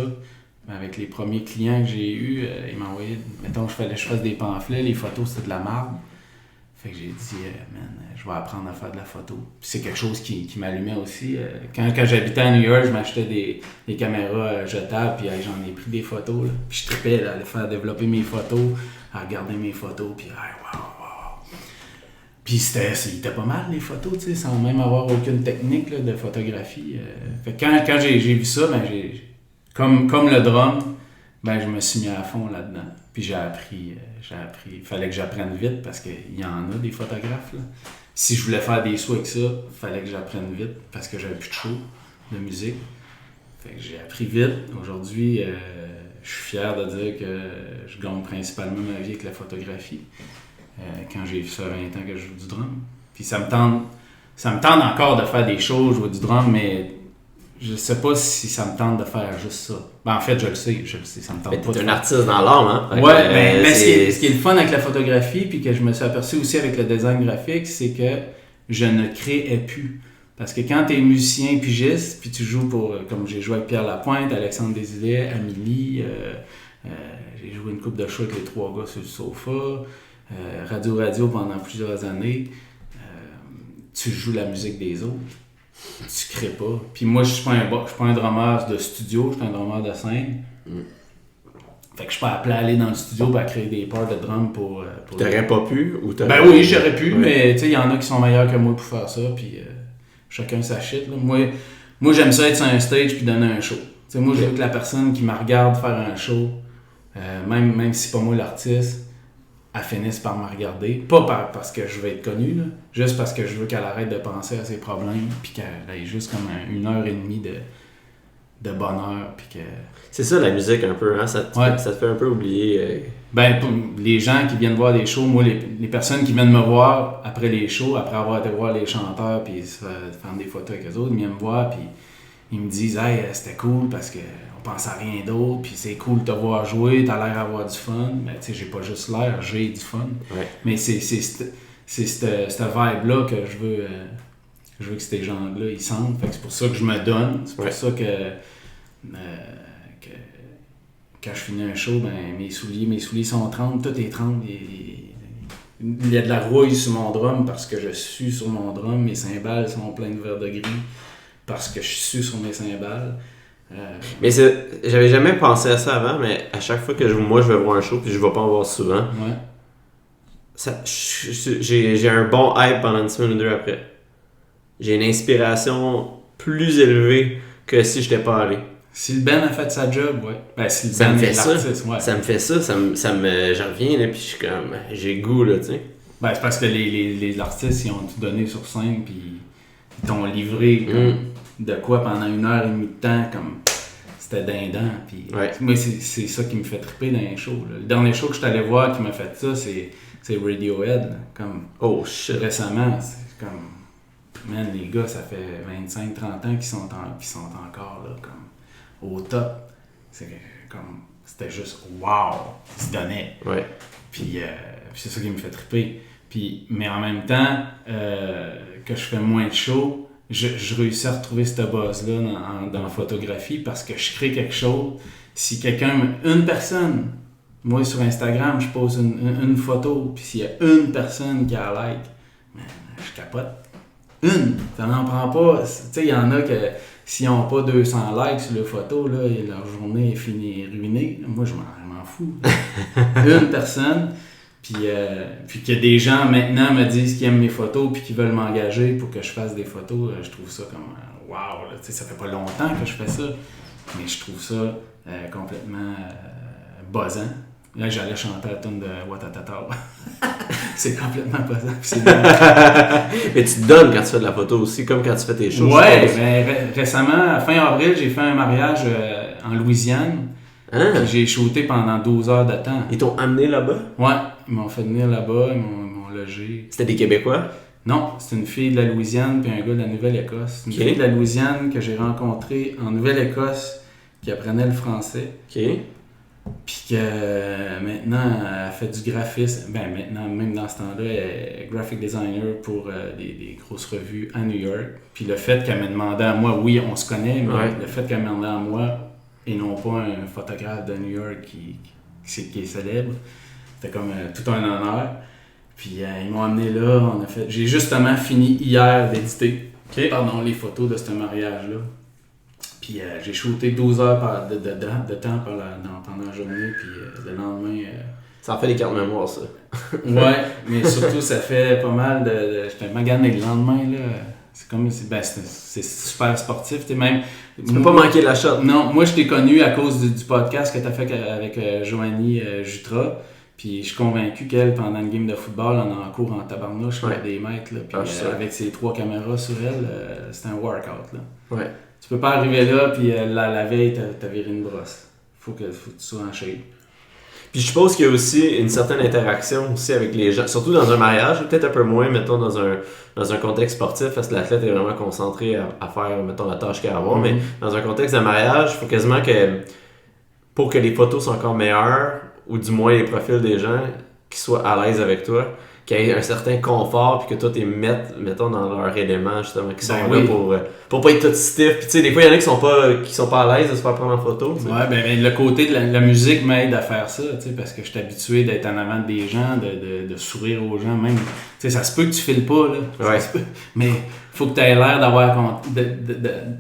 avec les premiers clients que j'ai eus, ils m'envoyaient, mettons, je fasse des pamphlets, les photos, c'était de la marde. Fait que j'ai dit, man, je vais apprendre à faire de la photo. Puis c'est quelque chose qui m'allumait aussi. Quand j'habitais à New York, je m'achetais des caméras jetables, puis j'en ai pris des photos. Là. Puis je trippais là, à aller faire développer mes photos, à regarder mes photos, puis wow. Puis c'était pas mal les photos, tu sais, sans même avoir aucune technique là, de photographie. Fait que quand j'ai vu ça, comme le drum, je me suis mis à fond là-dedans. Puis j'ai appris. Il fallait que j'apprenne vite parce qu'il y en a des photographes. Là. Si je voulais faire des sous avec ça, il fallait que j'apprenne vite parce que j'avais plus de show de musique. Fait que j'ai appris vite. Aujourd'hui, je suis fier de dire que je gagne principalement ma vie avec la photographie. Quand j'ai vu ça 20 ans que je joue du drum. Puis ça me tente encore de faire des shows, jouer du drum, mais je sais pas si ça me tente de faire juste ça. En fait, je le sais, ça me tente pas. T'es un artiste dans l'âme, hein? Ouais, mais ce qui est le fun avec la photographie, puis que je me suis aperçu aussi avec le design graphique, c'est que je ne créais plus. Parce que quand t'es musicien pigiste, puis tu joues comme j'ai joué avec Pierre Lapointe, Alexandre Desilets, Amélie, j'ai joué une couple de shows avec les 3 gars sur le sofa, Radio pendant plusieurs années, tu joues la musique des autres. Tu crées pas. Puis moi, je suis pas un drummer de studio, je suis un drummer de scène. Fait que je suis pas appelé à aller dans le studio et à créer des parts de drum pour T'aurais pas pu ou t'aurais oui, j'aurais pu, mais tu sais, il y en a qui sont meilleurs que moi pour faire ça, puis chacun sa shit. Là. Moi, j'aime ça être sur un stage puis donner un show. T'sais, moi, je veux que la personne qui me regarde faire un show, même si c'est pas moi l'artiste, elle finisse par me regarder. Pas parce que je veux être connu, là, juste parce que je veux qu'elle arrête de penser à ses problèmes puis qu'elle ait juste comme 1h30 de bonheur. Puis que... C'est ça la musique un peu, hein? Ça te fait un peu oublier. Pour les gens qui viennent voir des shows, moi, les personnes qui viennent me voir après les shows, après avoir été voir les chanteurs puis faire des photos avec eux autres, ils viennent me voir puis ils me disent « Hey, c'était cool parce que on pense à rien d'autre, puis c'est cool de te voir jouer, t'as l'air d'avoir du fun. » Mais tu sais, j'ai pas juste l'air, j'ai du fun. Ouais. Mais c'est cette vibe-là que je veux que ces gens-là, ils sentent. Fait que c'est pour ça que je me donne. C'est pour ça que quand je finis un show, mes souliers sont 30, tout est 30. Il y a de la rouille sur mon drum parce que je suis sur mon drum. Mes cymbales sont pleines de verre de gris parce que je suis sur mes cymbales. Mais j'avais jamais pensé à ça avant, mais à chaque fois que je vais voir un show, puis je vais pas en voir souvent, j'ai un bon hype pendant une semaine ou 2 après. J'ai une inspiration plus élevée que si je n'étais pas allé. Si le band a fait sa job, ouais. Si le ça band me fait est l'artiste, ouais. Ça me fait ça, j'en reviens, là, puis je suis comme, j'ai goût, là, tu sais. C'est parce que les artistes, ils ont tout donné sur scène, puis ils t'ont livré de quoi pendant 1h30 de temps, comme... c'était dindant. Puis, Ouais. moi, c'est ça qui me fait triper dans les shows. Là. Le dernier show que je suis allé voir qui m'a fait ça, c'est Radiohead. Là. Comme Oh shit. récemment, c'est comme... Man, les gars, ça fait 25-30 ans qu'ils sont encore là, comme au top. C'était juste wow, ils se donnaient. Ouais. Puis c'est ça qui me fait triper. Mais en même temps, que je fais moins de shows, je réussis à retrouver ce buzz-là dans la photographie parce que je crée quelque chose. Si une personne, moi sur Instagram, je pose une photo, puis s'il y a une personne qui a like, man, je capote. Ça n'en prend pas. Tu sais, il y en a que s'ils n'ont pas 200 likes sur leur photo, là, leur journée est finie, ruinée. Moi, je m'en fous. Une personne. Puis que des gens maintenant me disent qu'ils aiment mes photos puis qu'ils veulent m'engager pour que je fasse des photos, je trouve ça comme wow, là, ça fait pas longtemps que je fais ça, mais je trouve ça complètement buzzant. Là, j'allais chanter la tune de Watatata. C'est complètement buzzant. Mais tu te donnes quand tu fais de la photo aussi, comme quand tu fais tes shows. Ouais, mais récemment, fin avril, j'ai fait un mariage en Louisiane. Hein? J'ai shooté pendant 12 heures de temps. Ils t'ont amené là-bas? Ouais, ils m'ont fait venir là-bas, ils m'ont logé. C'était des Québécois? Non, c'est une fille de la Louisiane puis un gars de la Nouvelle-Écosse. Une fille de la Louisiane que j'ai rencontrée en Nouvelle-Écosse qui apprenait le français. OK. Puis que maintenant, elle fait du graphisme. Ben maintenant, même dans ce temps-là, elle est graphic designer pour des grosses revues à New York. Puis le fait qu'elle me demandait à moi, oui, on se connaît, mais le fait qu'elle me demandait à moi, et non pas un photographe de New York qui est célèbre, c'était comme tout un honneur. Puis ils m'ont amené là, j'ai justement fini hier d'éditer les photos de ce mariage-là. Puis j'ai shooté 12 heures de temps pendant la journée, puis le lendemain... Ça en fait des cartes mémoire, ça. Ouais, mais surtout ça fait pas mal de... J'étais magané le lendemain, là. C'est super sportif, t'es même... Tu peux pas manquer la shot. Non, moi je t'ai connu à cause du podcast que t'as fait avec Joanie Jutra. Puis je suis convaincu qu'elle, pendant une game de football, on a en cours en tabarnouche, des mètres, là, puis avec ses 3 caméras sur elle, c'était un workout. Là. Ouais. Tu peux pas arriver là, puis la veille, t'as viré une brosse. Faut que tu sois en shape. Puis je suppose qu'il y a aussi une certaine interaction aussi avec les gens, surtout dans un mariage, peut-être un peu moins, mettons, dans un contexte sportif, parce que l'athlète est vraiment concentré à faire, mettons, la tâche qu'il a à avoir, mais dans un contexte de mariage, il faut quasiment que, pour que les photos soient encore meilleures, ou du moins les profils des gens qui soient à l'aise avec toi, qu'il y ait un certain confort, puis que toi t'es mettons dans leur élément justement, qui sont là pour pas être tout stiff. Puis tu sais, des fois il y en a qui sont pas à l'aise de se faire prendre en photo. T'sais. Ouais, ben le côté de la musique m'aide à faire ça, tu sais, parce que je suis habitué d'être en avant des gens, de sourire aux gens, même. Tu sais, ça se peut que tu files pas, là. Ouais. Mais faut que tu aies l'air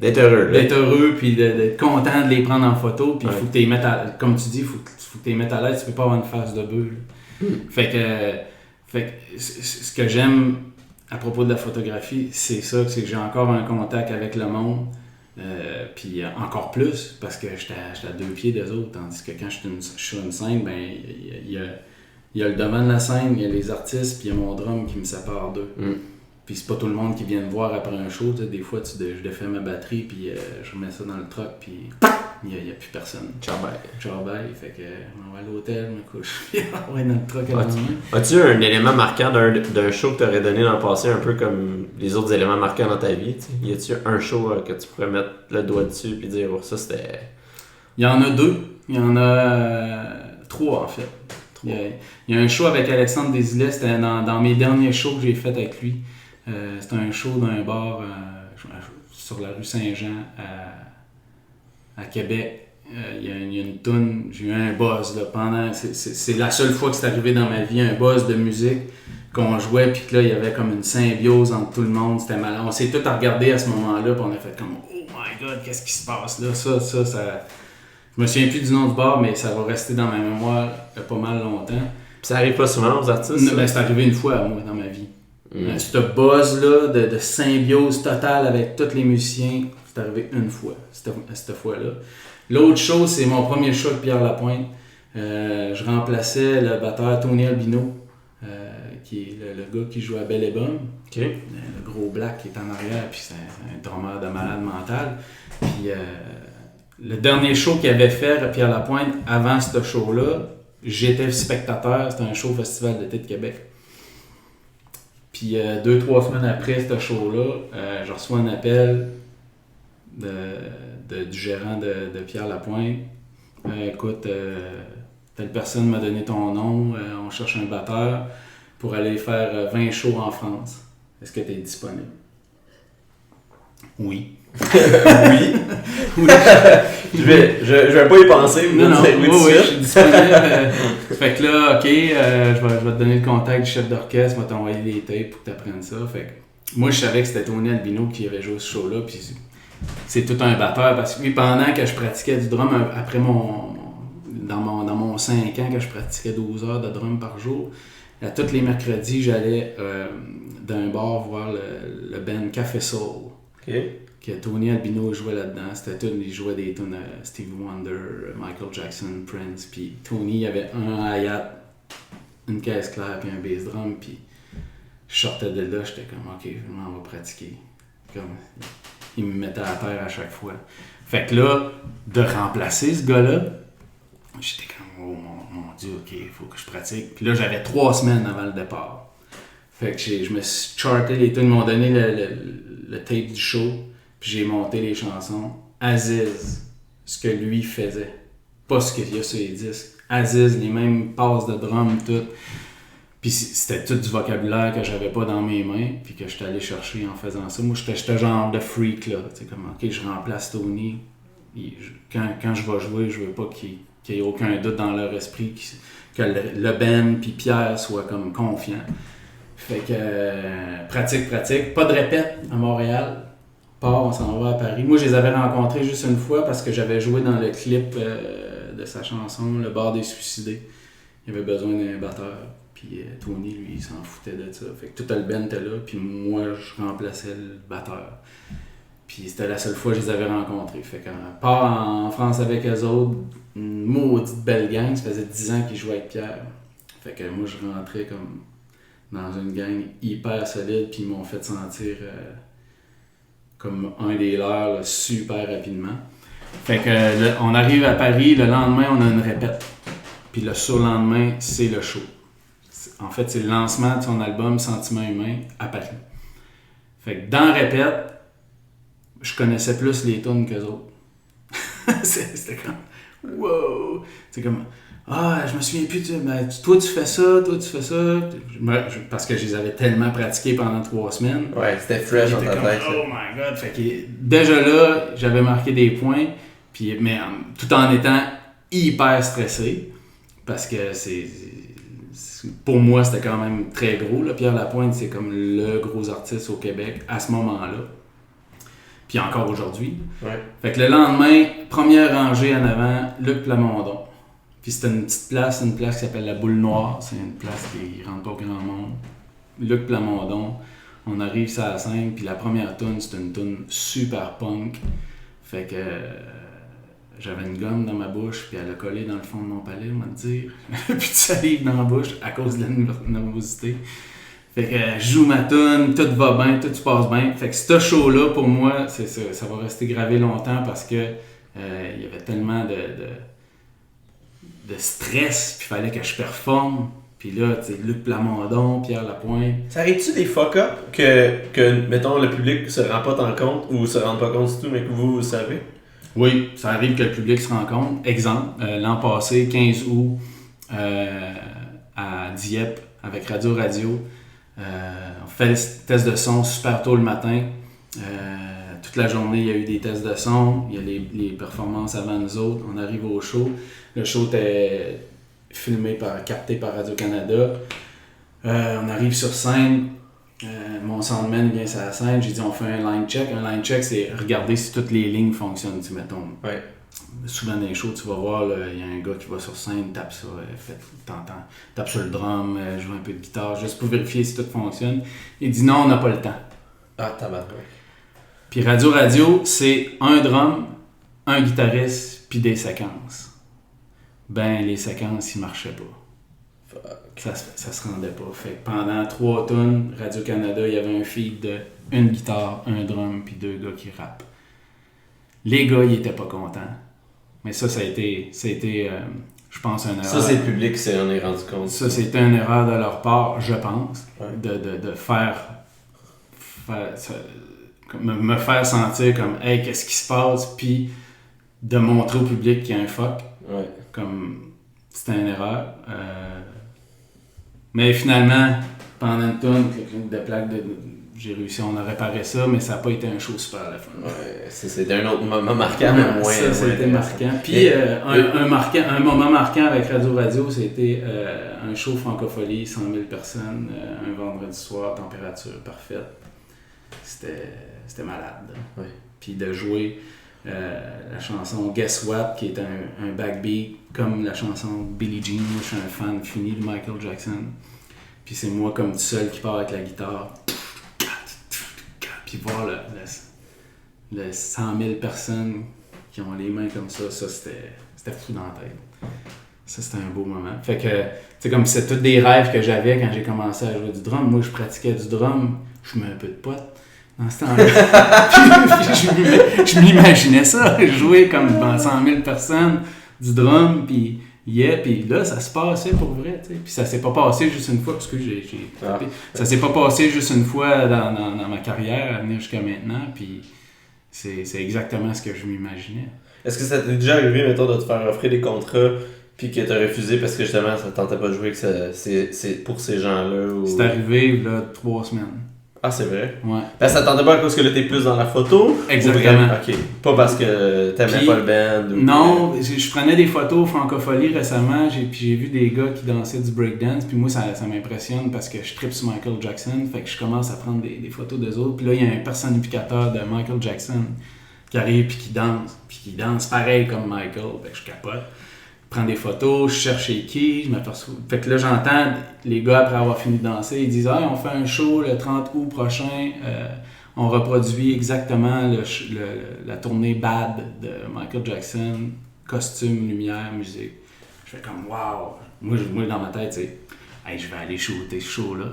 d'être heureux. D'être heureux, puis d'être content de les prendre en photo, puis il faut que tu les mettes comme tu dis, faut que tu les mettes à l'aise, tu peux pas avoir une face de bœuf. Fait que ce que j'aime à propos de la photographie, c'est ça, c'est que j'ai encore un contact avec le monde, puis encore plus, parce que j'étais à 2 pieds des autres, tandis que quand je suis sur une scène, ben il y a le devant de la scène, il y a les artistes, puis il y a mon drum qui me sépare d'eux. Puis c'est pas tout le monde qui vient me voir après un show, des fois je défais ma batterie, puis je remets ça dans le truck, puis il n'y a plus personne. Ciao bye, fait que on va à l'hôtel, je me couche, puis on va dans le truck à la main. As-tu un élément marquant d'un show que tu aurais donné dans le passé, un peu comme les autres éléments marquants dans ta vie? T'sais? Y a-tu un show que tu pourrais mettre le doigt dessus et dire, oh, ça c'était... Il y en a 2, il y en a 3 en fait. Il y a un show avec Alexandre Desilets, c'était dans mes derniers shows que j'ai fait avec lui. C'était un show d'un bar sur la rue Saint-Jean à Québec. Il y a une toune, j'ai eu un buzz là, c'est la seule fois que c'est arrivé dans ma vie, un buzz de musique qu'on jouait, puis que là il y avait comme une symbiose entre tout le monde, c'était malade. On s'est tous regardés à ce moment-là, puis on a fait comme oh my god, qu'est-ce qui se passe là, ça. Je me souviens plus du nom du bar, mais ça va rester dans ma mémoire pas mal longtemps. Puis ça arrive pas souvent aux artistes? Ben, c'est arrivé une fois à moi dans ma vie. Ce buzz-là de symbiose totale avec tous les musiciens, c'est arrivé une fois, cette fois-là. L'autre chose, c'est mon premier show avec Pierre Lapointe. Je remplaçais le batteur Tony Albino, qui est le gars qui joue à Belle et Bonne. Okay. Le gros black qui est en arrière, puis c'est un drummer de malade mental. Puis le dernier show qu'il avait fait à Pierre Lapointe, avant ce show-là, j'étais spectateur, c'était un show au Festival d'été de Québec. Puis 2-3 semaines après ce show-là, je reçois un appel du gérant de Pierre Lapointe. Écoute, telle personne m'a donné ton nom, on cherche un batteur pour aller faire 20 shows en France. Est-ce que tu es disponible? Oui. Oui. Oui. Je vais pas y penser. Non, oui, je suis disponible. Fait que là, ok, je vais te donner le contact du chef d'orchestre, je vais t'envoyer les tapes pour que tu apprennes ça. Fait que moi, je savais que c'était Tony Albino qui avait joué ce show-là, puis c'est tout un batteur, parce que lui, pendant que je pratiquais du drum, après dans mon 5 ans, que je pratiquais 12 heures de drum par jour, à tous les mercredis, j'allais d'un bar voir le band Café Soul. OK. Que Tony Albino jouait là-dedans. Il jouait des tunes Stevie Wonder, Michael Jackson, Prince. Puis Tony, il avait un hi-hat, une caisse claire, puis un bass drum. Puis je sortais de là, j'étais comme, ok, on va pratiquer. Il me mettait à terre à chaque fois. Fait que là, de remplacer ce gars-là, j'étais comme, oh mon Dieu, ok, il faut que je pratique. Puis là, j'avais 3 semaines avant le départ. Fait que je me suis charté les tunes, ils m'ont donné le tape du show. Puis j'ai monté les chansons. Aziz, ce que lui faisait. Pas ce qu'il y a sur les disques. Aziz, les mêmes passes de drum, tout. Puis c'était tout du vocabulaire que j'avais pas dans mes mains, puis que j'étais allé chercher en faisant ça. Moi, j'étais genre de freak, là. Tu sais, comme, ok, je remplace Tony. Quand je vais jouer, je veux pas qu'il y ait aucun doute dans leur esprit, que le Ben puis Pierre soient comme confiants. Fait que, pratique. Pas de répète à Montréal. On s'en va à Paris. Moi, je les avais rencontrés juste une fois parce que j'avais joué dans le clip de sa chanson Le bar des suicidés. Il avait besoin d'un batteur. Puis Tony, lui, il s'en foutait de ça. Fait que tout le band était là, puis moi, je remplaçais le batteur. Puis c'était la seule fois que je les avais rencontrés. Fait qu'on part en France avec eux autres, une maudite belle gang. Ça faisait 10 ans qu'ils jouaient avec Pierre. Fait que moi, je rentrais comme dans une gang hyper solide, puis ils m'ont fait sentir... comme un des leurs là, super rapidement. Fait que là, on arrive à Paris, le lendemain on a une répète. Puis le surlendemain, c'est le show. En fait, c'est le lancement de son album Sentiment humain à Paris. Fait que dans répète, je connaissais plus les tunes qu'eux autres. C'était comme wow! C'est comme je me souviens plus, toi tu fais ça. Parce que je les avais tellement pratiqués pendant 3 semaines. Ouais, c'était fresh dans ta tête. Oh my god! Fait que déjà là, j'avais marqué des points, mais tout en étant hyper stressé. Parce que pour moi, c'était quand même très gros. Là. Pierre Lapointe, c'est comme le gros artiste au Québec à ce moment-là. Puis encore aujourd'hui. Ouais. Fait que le lendemain, première rangée en avant, Luc Plamondon. Puis c'était une petite place, qui s'appelle la Boule Noire. C'est une place qui rentre pas au grand monde. Luc Plamondon. On arrive sur la scène, puis la première tune, c'était une tune super punk. Fait que j'avais une gomme dans ma bouche, puis elle a collé dans le fond de mon palais, on va te dire. Puis de salive dans la bouche à cause de la nervosité. Fait que je joue ma tune, tout va bien, tout se passe bien. Fait que ce show-là, pour moi, ça va rester gravé longtemps parce que il y avait tellement de stress, puis il fallait que je performe. Puis là, tu sais, Luc Plamondon, Pierre Lapointe. Ça arrive-tu des fuck-up que, mettons, le public se rend pas tant compte ou se rend pas compte du tout, mais que vous savez? Oui, ça arrive que le public se rend compte. Exemple, l'an passé, 15 août, à Dieppe, avec Radio, on fait le test de son super tôt le matin. Toute la journée, il y a eu des tests de son. Il y a les performances avant nous autres. On arrive au show. Le show était capté par Radio-Canada. On arrive sur scène. Mon soundman vient sur la scène. J'ai dit, on fait un line check. Un line check, c'est regarder si toutes les lignes fonctionnent. Tu mettons. Ouais. Souvent dans les shows, tu vas voir, il y a un gars qui va sur scène, tape ça, tape sur le drum, joue un peu de guitare, juste pour vérifier si tout fonctionne. Il dit non, on n'a pas le temps. Ah, tabarnak. Puis Radio, c'est un drum, un guitariste, puis des séquences. Ben, les séquences, ils marchaient pas. Ça se rendait pas. Fait que pendant 3 tunes, Radio-Canada, il y avait un feed de une guitare, un drum, puis 2 gars qui rappent. Les gars, ils étaient pas contents. Mais ça a été je pense, une erreur. Ça, c'est le public qui s'en est rendu compte. Ça, c'était une erreur de leur part, je pense, Ouais. de me faire sentir comme « Hey, qu'est-ce qui se passe? » Puis de montrer au public qu'il y a un fuck. Ouais. Comme c'était une erreur. Mais finalement, pendant une tourne, de plaque j'ai réussi, on a réparé ça, mais ça n'a pas été un show super à la fin. Ouais, c'était un autre moment marquant, mais moins. Ça, c'était marquant. Puis un moment marquant avec Radio, c'était un show francophonie, 100 000 personnes, un vendredi soir, température parfaite. C'était malade. Ouais. Puis de jouer la chanson Guess What, qui est un backbeat, comme la chanson Billie Jean. Moi, je suis un fan fini de Michael Jackson. Puis c'est moi comme tout seul qui part avec la guitare. Puis voir le 100 000 personnes qui ont les mains comme ça c'était fou dans la tête. Ça, c'était un beau moment. Fait que, c'est comme c'est tous des rêves que j'avais quand j'ai commencé à jouer du drum. Moi, je pratiquais du drum, je fumais un peu de pot dans ce temps-là. je m'imaginais ça, jouer comme devant 100 000 personnes du drum, puis puis là, ça se passait pour vrai, tu sais. Puis ça s'est pas passé juste une fois, parce que j'ai tapé. Ça s'est pas passé juste une fois dans ma carrière, à venir jusqu'à maintenant, puis c'est exactement ce que je m'imaginais. Est-ce que ça t'est déjà arrivé, mettons, de te faire offrir des contrats, puis que t'as refusé parce que justement, ça te tentait pas de jouer, que c'est pour ces gens-là? Ou... C'est arrivé, là, 3 semaines. Ah, c'est vrai? Ouais. Ben, ça te tentait pas à cause que là, t'es plus dans la photo? Exactement. Ok. Pas parce que t'aimais pas le band? Ou... Non, je prenais des photos francophonie récemment, puis j'ai vu des gars qui dansaient du breakdance, puis moi, ça m'impressionne parce que je trippe sur Michael Jackson, fait que je commence à prendre des photos d'eux autres, puis là, il y a un personnificateur de Michael Jackson qui arrive puis qui danse pareil comme Michael, fait que je capote. Je prends des photos, je cherche chez qui, je m'aperçois. Fait que là, j'entends les gars, après avoir fini de danser, ils disent « Ah, on fait un show le 30 août prochain, on reproduit exactement la tournée Bad de Michael Jackson, costume, lumière, musique. » Je fais comme « Wow! » Moi, dans ma tête, c'est « Hey, je vais aller shooter ce show-là. »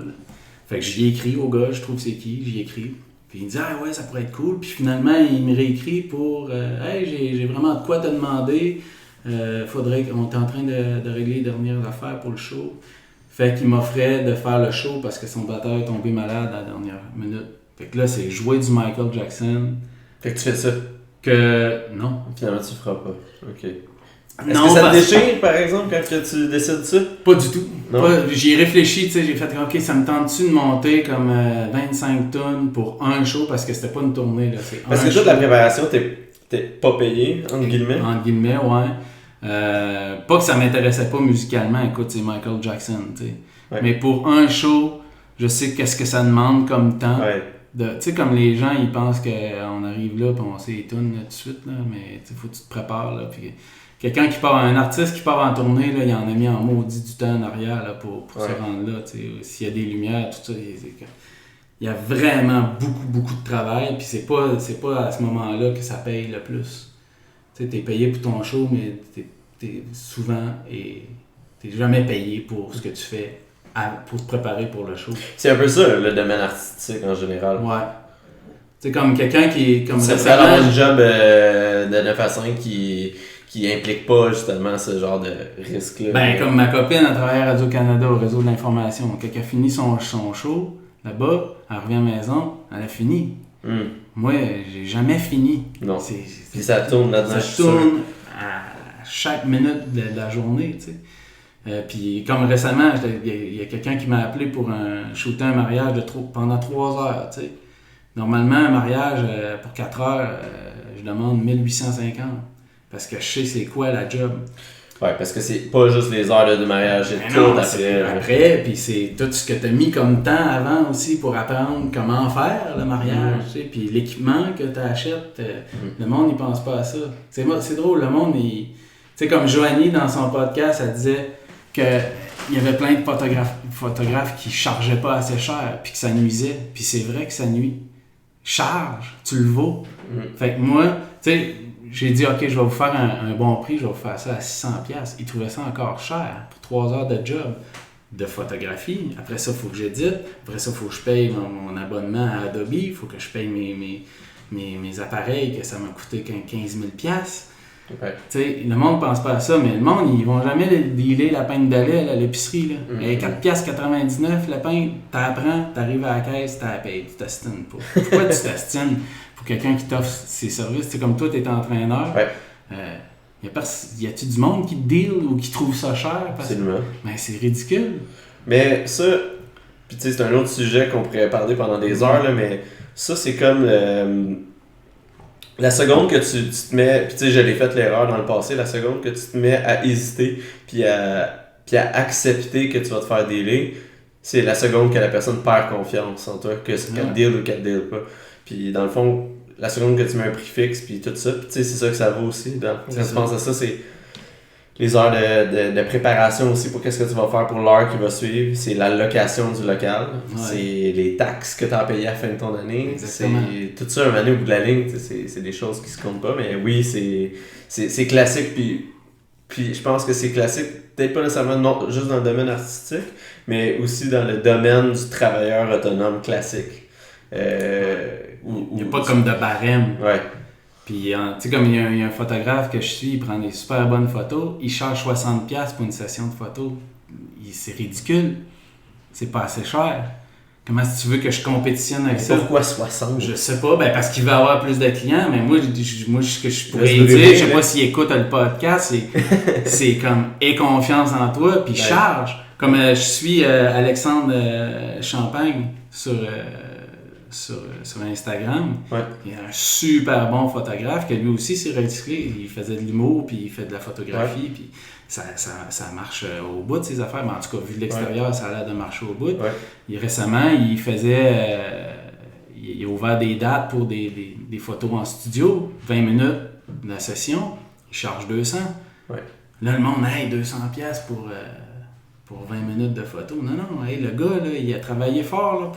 Fait que j'y écris au gars, je trouve c'est qui, j'y écris. Puis il me dit « Ah ouais, ça pourrait être cool. » Puis finalement, il me réécrit pour « Hey, j'ai vraiment de quoi te demander. » Faudrait qu'on est en train de régler les dernières affaires pour le show. Fait qu'il m'offrait de faire le show parce que son batteur est tombé malade à la dernière minute. Fait que là, c'est jouer du Michael Jackson. Fait que tu fais ça? Non. Finalement, tu feras pas. Ok. Est-ce Non, que ça te déchire, par exemple, quand tu décides ça? Pas du tout. J'y ai réfléchi, tu sais, j'ai fait « Ok, ça me tente-tu de monter comme 25 tonnes pour un show? » Parce que c'était pas une tournée, là. Parce que toute la préparation, t'es pas payé, entre guillemets? Entre guillemets, ouais. Pas que ça m'intéressait pas musicalement, écoute, c'est Michael Jackson, tu sais. Ouais. Mais pour un show, je sais qu'est-ce que ça demande comme temps. Ouais. Tu sais, comme les gens, ils pensent qu'on arrive là, puis on sait les tunes tout de suite, là, mais il faut que tu te prépares, là. Puis quelqu'un un artiste qui part en tournée, là, il en a mis en maudit du temps en arrière, là, pour se rendre là, tu sais. S'il y a des lumières, tout ça, il y a vraiment beaucoup de travail, puis c'est pas à ce moment-là que ça paye le plus. Tu sais, t'es payé pour ton show, mais t'es souvent et t'es jamais payé pour ce que tu fais pour te préparer pour le show. C'est un peu ça, le domaine artistique en général. Ouais. C'est comme quelqu'un qui est comme c'est vraiment un job de 9 à 5 qui implique pas justement ce genre de risque-là. Ben, comme ma copine, elle travaille à Radio-Canada au réseau de l'information. Quand elle a fini son show, là-bas, elle revient à la maison, elle a fini. Moi, j'ai jamais fini. Non. Puis ça tourne là-dedans. Ça tourne à chaque minute de la journée, tu sais. Puis comme récemment, il y a quelqu'un qui m'a appelé pour shooter un mariage pendant 3 heures, tu sais. Normalement, un mariage pour 4 heures, je demande 1850. Parce que je sais c'est quoi la job. Ouais, parce que c'est pas juste les heures de mariage, c'est tout après. Après, puis c'est tout ce que tu as mis comme temps avant aussi pour apprendre comment faire le mariage, tu sais, puis l'équipement que tu achètes, le monde n'y pense pas à ça. C'est drôle, le monde, tu sais, comme Joanie dans son podcast, elle disait qu'il y avait plein de photographes qui chargeaient pas assez cher, puis que ça nuisait, puis c'est vrai que ça nuit. Charge, tu le vaux. Fait que moi, tu sais, j'ai dit, OK, je vais vous faire un bon prix, je vais vous faire ça à 600$. Ils trouvaient ça encore cher pour 3 heures de job de photographie. Après ça, il faut que j'édite. Après ça, il faut que je paye mon abonnement à Adobe. Il faut que je paye mes appareils, que ça m'a coûté 15 000$. Ouais. Tu sais, le monde pense pas à ça, mais le monde, ils vont jamais dealer la pinte de lait à l'épicerie. Là. Mm-hmm. 4,99$ la pinte, t'apprends, t'arrives à la caisse, t'as la paye, tu t'astines pas. Pourquoi tu t'astines pour quelqu'un qui t'offre ses services? C'est comme toi, t'es entraîneur. Ouais. Y a-tu du monde qui te deal ou qui trouve ça cher? Absolument. Ben, c'est ridicule. Mais ça, puis tu sais, c'est un autre sujet qu'on pourrait parler pendant des heures, là, mais ça, c'est comme la seconde que tu te mets, puis tu sais, je l'ai fait l'erreur dans le passé, la seconde que tu te mets à hésiter, puis à accepter que tu vas te faire dealer, c'est la seconde que la personne perd confiance en toi, qu'elle deal ou qu'elle deal pas. Puis dans le fond, la seconde que tu mets un prix fixe, puis tout ça, puis tu sais, c'est ça que ça vaut aussi. Quand tu penses à ça, c'est les heures de préparation aussi pour qu'est-ce que tu vas faire pour l'heure qui va suivre, c'est la location du local, c'est les taxes que tu as à payer à la fin de ton année. Exactement. C'est tout ça, un année au bout de la ligne, c'est des choses qui se comptent pas, mais oui, c'est classique, puis je pense que c'est classique, peut-être pas nécessairement juste dans le domaine artistique, mais aussi dans le domaine du travailleur autonome classique. Il n'y a pas comme de barème. Ouais. Puis, tu sais, comme il y a un photographe que je suis, il prend des super bonnes photos, il charge 60$ pour une session de photos. C'est ridicule. C'est pas assez cher. Comment est-ce que tu veux que je compétitionne avec ça? Pourquoi 60? Je sais pas, ben parce qu'il veut avoir plus de clients, mais moi ce que je pourrais dire, je sais pas s'il écoute le podcast, c'est comme aie confiance en toi, puis charge. Comme je suis Alexandre Champagne sur Instagram. Ouais. Il est un super bon photographe que lui aussi s'est recyclé. Il faisait de l'humour, puis il fait de la photographie, puis ça marche au bout de ses affaires. Mais en tout cas, vu de l'extérieur, ça a l'air de marcher au bout. Ouais. Récemment, il faisait... il a ouvert des dates pour des photos en studio, 20 minutes de la session, il charge 200. Ouais. Là, le monde, hey, 200$ pour 20 minutes de photos. Non, hey, le gars, là, il a travaillé fort là,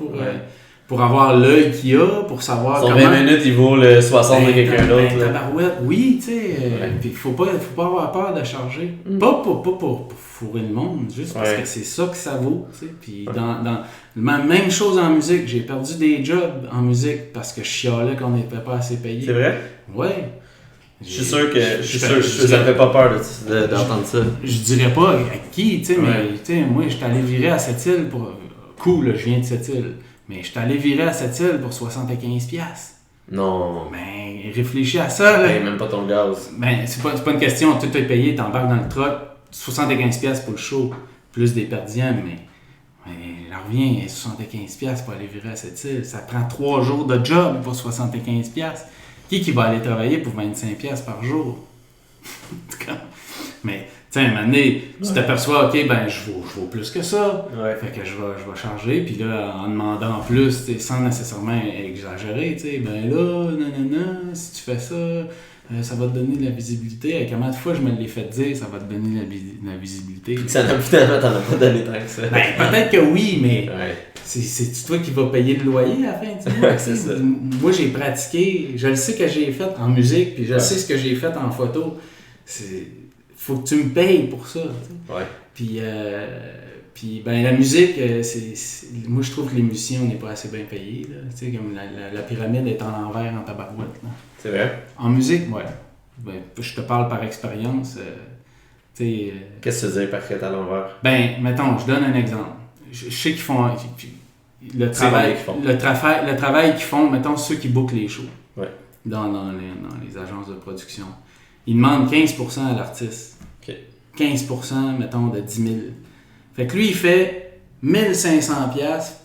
pour avoir l'œil qu'il a, pour savoir son comment... 20 minutes, il vaut le 60 de quelqu'un d'autre. Tabarouette, oui, tu sais. Puis il faut pas avoir peur de charger. Pas pour fourrer le monde, juste parce que c'est ça que ça vaut, tu sais. Puis dans même chose en musique, j'ai perdu des jobs en musique parce que je chialais qu'on n'était pas assez payé. C'est vrai? Ouais. Je suis sûr que ça me fait pas peur d'entendre ça. Je dirais pas à qui, tu sais, mais tu sais, moi, je suis allé virer à Sept-Îles pour... Cool, là, je viens de Sept-Îles. Mais je suis allé virer à Sept-Îles pour 75$. Non. Ben, réfléchis à ça, là. Même pas ton gaz. Ben, c'est pas une question, tout est payé, t'embarques dans le truck, 75$ pour le show, plus des perdièmes, mais j'en reviens, 75$ pour aller virer à Sept-Îles. Ça prend 3 jours de job pour 75$. Qui va aller travailler pour 25$ par jour? Mais, tu sais, à un moment donné, tu t'aperçois, OK, ben, je vaux plus que ça. Fait que je vais charger, puis là, en demandant plus, sans nécessairement exagérer, tu sais, ben là, non, si tu fais ça, ça va te donner de la visibilité. Et combien de fois je me l'ai fait dire, ça va te donner de la visibilité. Puis ça n'a finalement, t'en as pas donné tant que ça. Ben, peut-être que oui, mais c'est toi qui vas payer le loyer à la fin du mois. C'est ça. Moi, j'ai pratiqué, je le sais que j'ai fait en musique, puis je sais ce que j'ai fait en photo. Faut que tu me payes pour ça. Puis ben, la musique, moi je trouve que les musiciens, on n'est pas assez bien payés. Tu sais, comme la pyramide est en l'envers en tabarouette. Là. C'est vrai? En musique, ben, je te parle par expérience. Qu'est-ce que tu veux dire par que t'es à l'envers? Ben, mettons, je donne un exemple. Je sais qu'ils font le travail qu'ils font, mettons, ceux qui bookent les shows dans les agences de production. Ils demandent 15% à l'artiste. 15%, mettons, de 10 000. Fait que lui, il fait 1500$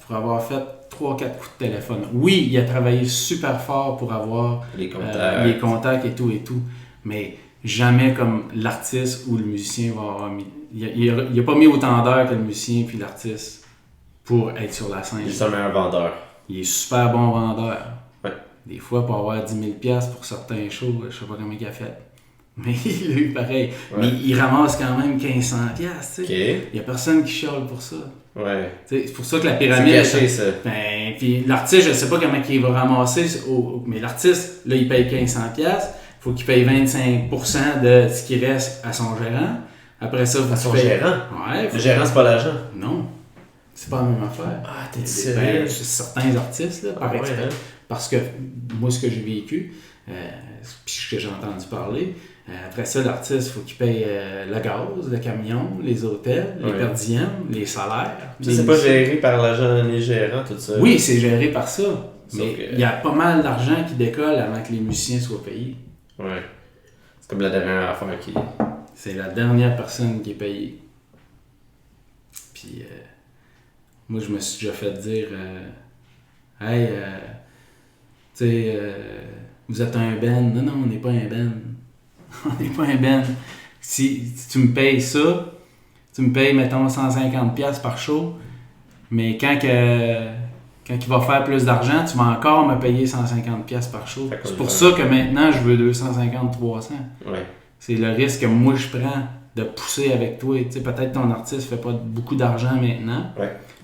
pour avoir fait 3-4 coups de téléphone. Oui, il a travaillé super fort pour avoir les contacts et tout. Mais jamais comme l'artiste ou le musicien va avoir mis... Il n'a pas mis autant d'heures que le musicien puis l'artiste pour être sur la scène. Il est un meilleur vendeur. Il est super bon vendeur. Ouais. Des fois, pour avoir 10 000$ pour certains shows, je sais pas comment il a fait. Mais il a eu pareil. Mais il ramasse quand même 1500$. Il n'y a personne qui chiale pour ça. C'est pour ça que la pyramide... C'est caché, ça. Ben, puis l'artiste, je ne sais pas comment il va ramasser, mais l'artiste, là, il paye 1500$. Il faut qu'il paye 25% de ce qui reste à son gérant. Après ça, à son gérant? Ouais. Le gérant, c'est pas l'agent? Non. C'est pas la même affaire. Ah, t'es sérieux? Certains artistes, là, par exemple. Parce que moi, ce que j'ai vécu, puis ce que j'ai entendu parler, Après ça, l'artiste, il faut qu'il paye le gaz, le camion, les hôtels, les per diem, les salaires. Ça, c'est pas géré par l'agent, les gérants, tout ça? Oui, c'est géré par ça. Mais il y a pas mal d'argent qui décolle avant que les musiciens soient payés. Ouais. C'est comme la dernière affaire qui... C'est la dernière personne qui est payée. Puis, moi, je me suis déjà fait dire hey, tu sais, vous êtes un band. Non, on n'est pas un band. On n'est pas un band. Si tu me payes ça, tu me payes, mettons, 150$ par show, mais quand il va faire plus d'argent, tu vas encore me payer 150$ par show. C'est pour ça que maintenant, je veux 250-300$. Ouais. C'est le risque que moi, je prends de pousser avec toi. Tu sais, peut-être ton artiste fait pas beaucoup d'argent maintenant,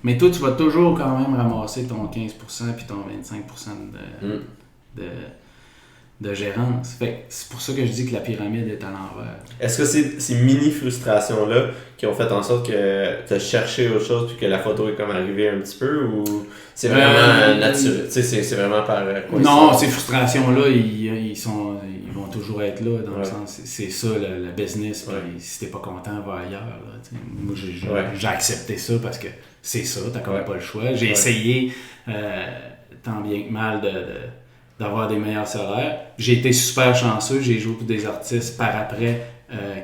mais toi, tu vas toujours quand même ramasser ton 15% puis ton 25% de gérance. Fait c'est pour ça que je dis que la pyramide est à l'envers. Est-ce que c'est ces mini-frustrations-là qui ont fait en sorte que tu as cherché autre chose puis que la photo est comme arrivée un petit peu, ou c'est vraiment naturel? Tu sais, c'est vraiment par quoi? Non, ces frustrations-là, ils vont toujours être là, dans le sens, c'est ça le business, puis si t'es pas content, va ailleurs. Là, moi, j'ai accepté ça parce que c'est ça, t'as quand même pas le choix. J'ai essayé, tant bien que mal, d'avoir des meilleurs salaires. J'ai été super chanceux, j'ai joué pour des artistes par après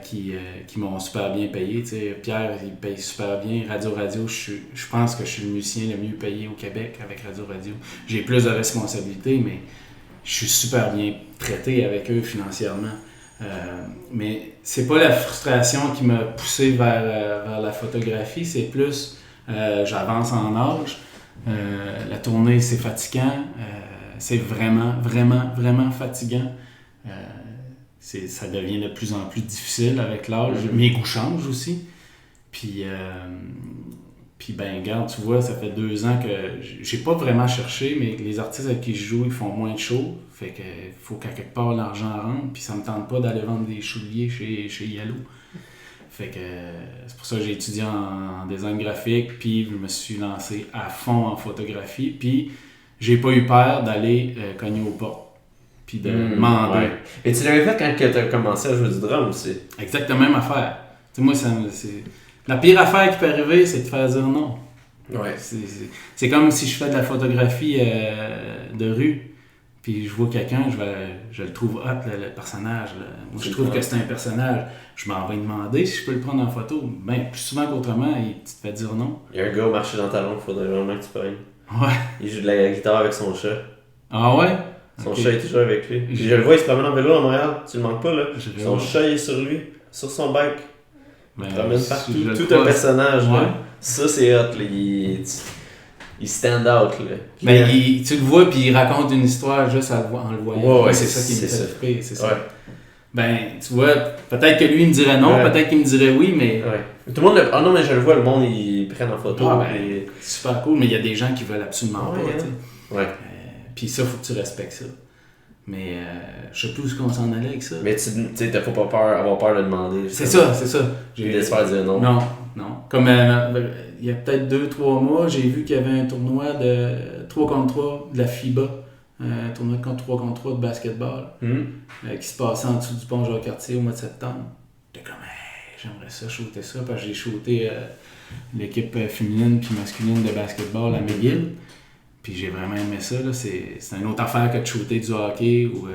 qui m'ont super bien payé. T'sais, Pierre, il paye super bien. Radio, je pense que je suis le musicien le mieux payé au Québec avec Radio. J'ai plus de responsabilités, mais je suis super bien traité avec eux financièrement. Mais c'est pas la frustration qui m'a poussé vers la photographie, c'est plus j'avance en âge. La tournée, c'est fatigant. C'est vraiment, vraiment, vraiment fatigant. Ça devient de plus en plus difficile avec l'âge. Mes goûts changent aussi. Puis ben, regarde, tu vois, ça fait 2 ans que j'ai pas vraiment cherché, mais les artistes avec qui je joue, ils font moins de shows. Fait que faut qu'à quelque part l'argent rentre. Puis ça me tente pas d'aller vendre des souliers chez Yellow. Fait que c'est pour ça que j'ai étudié en design graphique. Puis je me suis lancé à fond en photographie. Puis j'ai pas eu peur d'aller cogner aux portes. Puis de demander. Ouais. Et tu l'avais fait quand tu as commencé à jouer du drum aussi? Exactement la même affaire. Tu sais, moi, c'est... La pire affaire qui peut arriver, c'est de faire dire non. Ouais. C'est comme si je fais de la photographie de rue, puis je vois quelqu'un, je le trouve hot, le personnage. Là. Moi, je trouve que c'est un personnage. Je m'en vais demander si je peux le prendre en photo. Ben, plus souvent qu'autrement, tu te fais dire non. Il y a un gars au marché dans Talon qu'il faudrait vraiment que tu prennes. Ouais. Il joue de la guitare avec son chat. Ah ouais? Son chat est toujours avec lui. Puis je le vois, il se promène en vélo à Montréal. Tu le manques pas, là. Son chat il est sur lui, sur son bike. Il se promène partout. Tout un personnage, là. Ça, c'est hot, là. Il stand out, là. Ben, tu le vois, puis il raconte une histoire juste en le voyant. Ouais, c'est ça qui me fait flipper, c'est ça. Ouais. Ben, tu vois, peut-être que lui, il me dirait non, peut-être qu'il me dirait oui, mais... Tout le monde... Ah non, mais je le vois, le monde, ils prennent en photo. C'est super cool, mais il y a des gens qui veulent absolument pas, tu sais. Ouais. Puis ça, faut que tu respectes ça. Mais je sais plus où on s'en allait avec ça. Mais tu sais, t'as pas avoir peur de demander. C'est ça. J'ai laissé faire dire non. Non. Comme il y a peut-être 2-3 mois, j'ai vu qu'il y avait un tournoi de 3 contre 3 de la FIBA. Un tournoi de 3 contre 3 de basketball qui se passait en dessous du pont Jacques-Cartier au mois de septembre. J'étais comme, j'aimerais ça, shooter ça, parce que j'ai shooté l'équipe féminine puis masculine de basketball à McGill. Puis j'ai vraiment aimé ça. Là. C'est une autre affaire que de shooter du hockey ou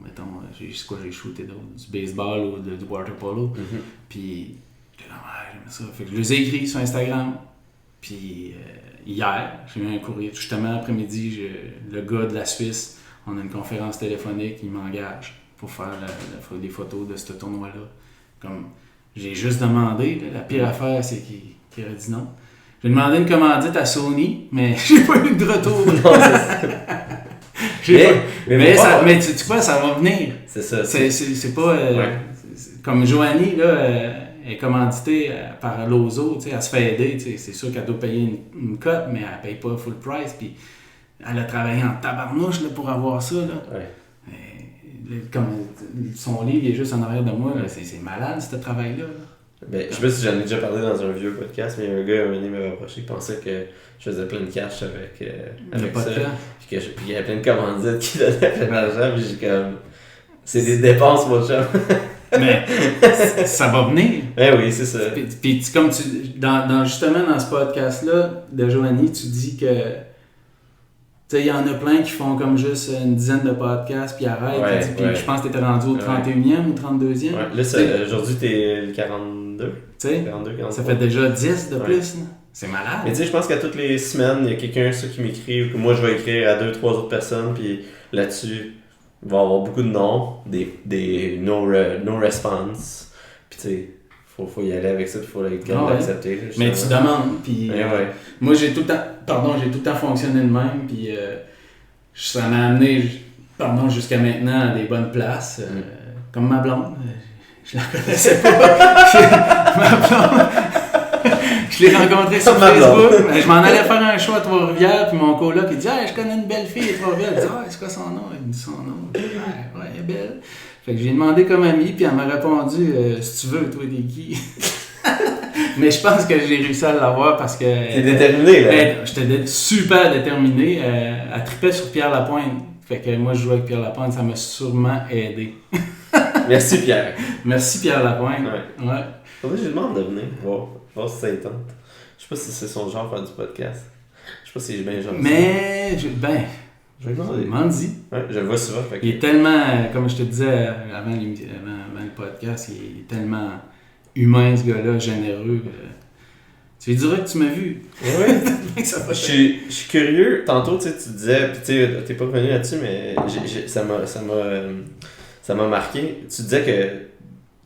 mettons, j'ai shooté du baseball ou du water polo. Puis j'étais comme, j'aimais ça. Fait que je les ai écrits sur Instagram. Puis hier, j'ai eu un courrier. Justement, après-midi, le gars de la Suisse, on a une conférence téléphonique, il m'engage pour faire des photos de ce tournoi-là. Comme, j'ai juste demandé. Là, la pire affaire, c'est qu'il aurait dit non. J'ai demandé une commandite à Sony, mais j'ai pas eu de retour. Non, c'est ça. Mais tu vois, ça va venir. C'est ça. C'est pas... comme Joanie, là, est commanditée par Lozo, tu sais, elle se fait aider, tu sais, c'est sûr qu'elle doit payer une cote, mais elle paye pas full price, puis elle a travaillé en tabarnouche là, pour avoir ça, là. Comme son livre il est juste en arrière de moi, là, c'est malade, ce travail-là. Ben, je sais pas si j'en ai déjà parlé dans un vieux podcast, mais un gars venu me reprocher, il pensait que je faisais plein de cash avec ça. Puis qu'il y avait plein de commandites qui donnaient plein d'argent, puis j'ai comme... C'est des dépenses, mon chum. Mais ça va venir. Eh oui, c'est ça. Puis comme justement dans ce podcast-là de Joanie, tu dis que tu sais, il y en a plein qui font comme juste une dizaine de podcasts puis arrêtent. Puis je pense que tu étais rendu au 31e ou 32e. Ouais. Là, aujourd'hui, t'es le 42. Tu sais, ça fait déjà 10 de plus. Là. C'est malade. Mais tu sais, je pense qu'à toutes les semaines, il y a quelqu'un qui m'écrit ou que moi je vais écrire à 2-3 autres personnes. Puis là-dessus, il va y avoir beaucoup de noms, des no response. Puis tu sais, faut y aller avec ça, il faut l'accepter. Mais tu demandes, puis moi j'ai tout le temps fonctionné de même, puis ça m'a amené jusqu'à maintenant à des bonnes places, comme ma blonde. Je la connaissais pas. Ma blonde, je l'ai rencontrée sur Facebook. Je m'en allais faire un show à Trois-Rivières, puis mon coloc il dit « je connais une belle fille à Trois-Rivières. » Je dis « c'est quoi son nom? » Il me dit son nom. Ouais, elle est belle. Fait que j'ai demandé comme amie, puis elle m'a répondu si tu veux, toi, t'es qui? Mais je pense que j'ai réussi à l'avoir parce que. T'es déterminé, là? J'étais super déterminé. Elle tripait sur Pierre Lapointe. Fait que moi, je jouais avec Pierre Lapointe, ça m'a sûrement aidé. Merci, Pierre. Merci, Pierre Lapointe. Ouais. Faudrait que je lui demande de venir, voir si ça tente. Je sais pas si c'est son genre faire du podcast. Je sais pas si j'ai bien genre. Mais, je vais demander. M'en-dis. Ouais, je le vois souvent. Fait que... Il est tellement, comme je te disais avant le podcast, il est tellement humain, ce gars-là, généreux. Tu lui diras que tu m'as vu. Oui. Je suis curieux. Tantôt, tu disais, puis t'es pas revenu là-dessus, mais ça m'a marqué. Tu disais que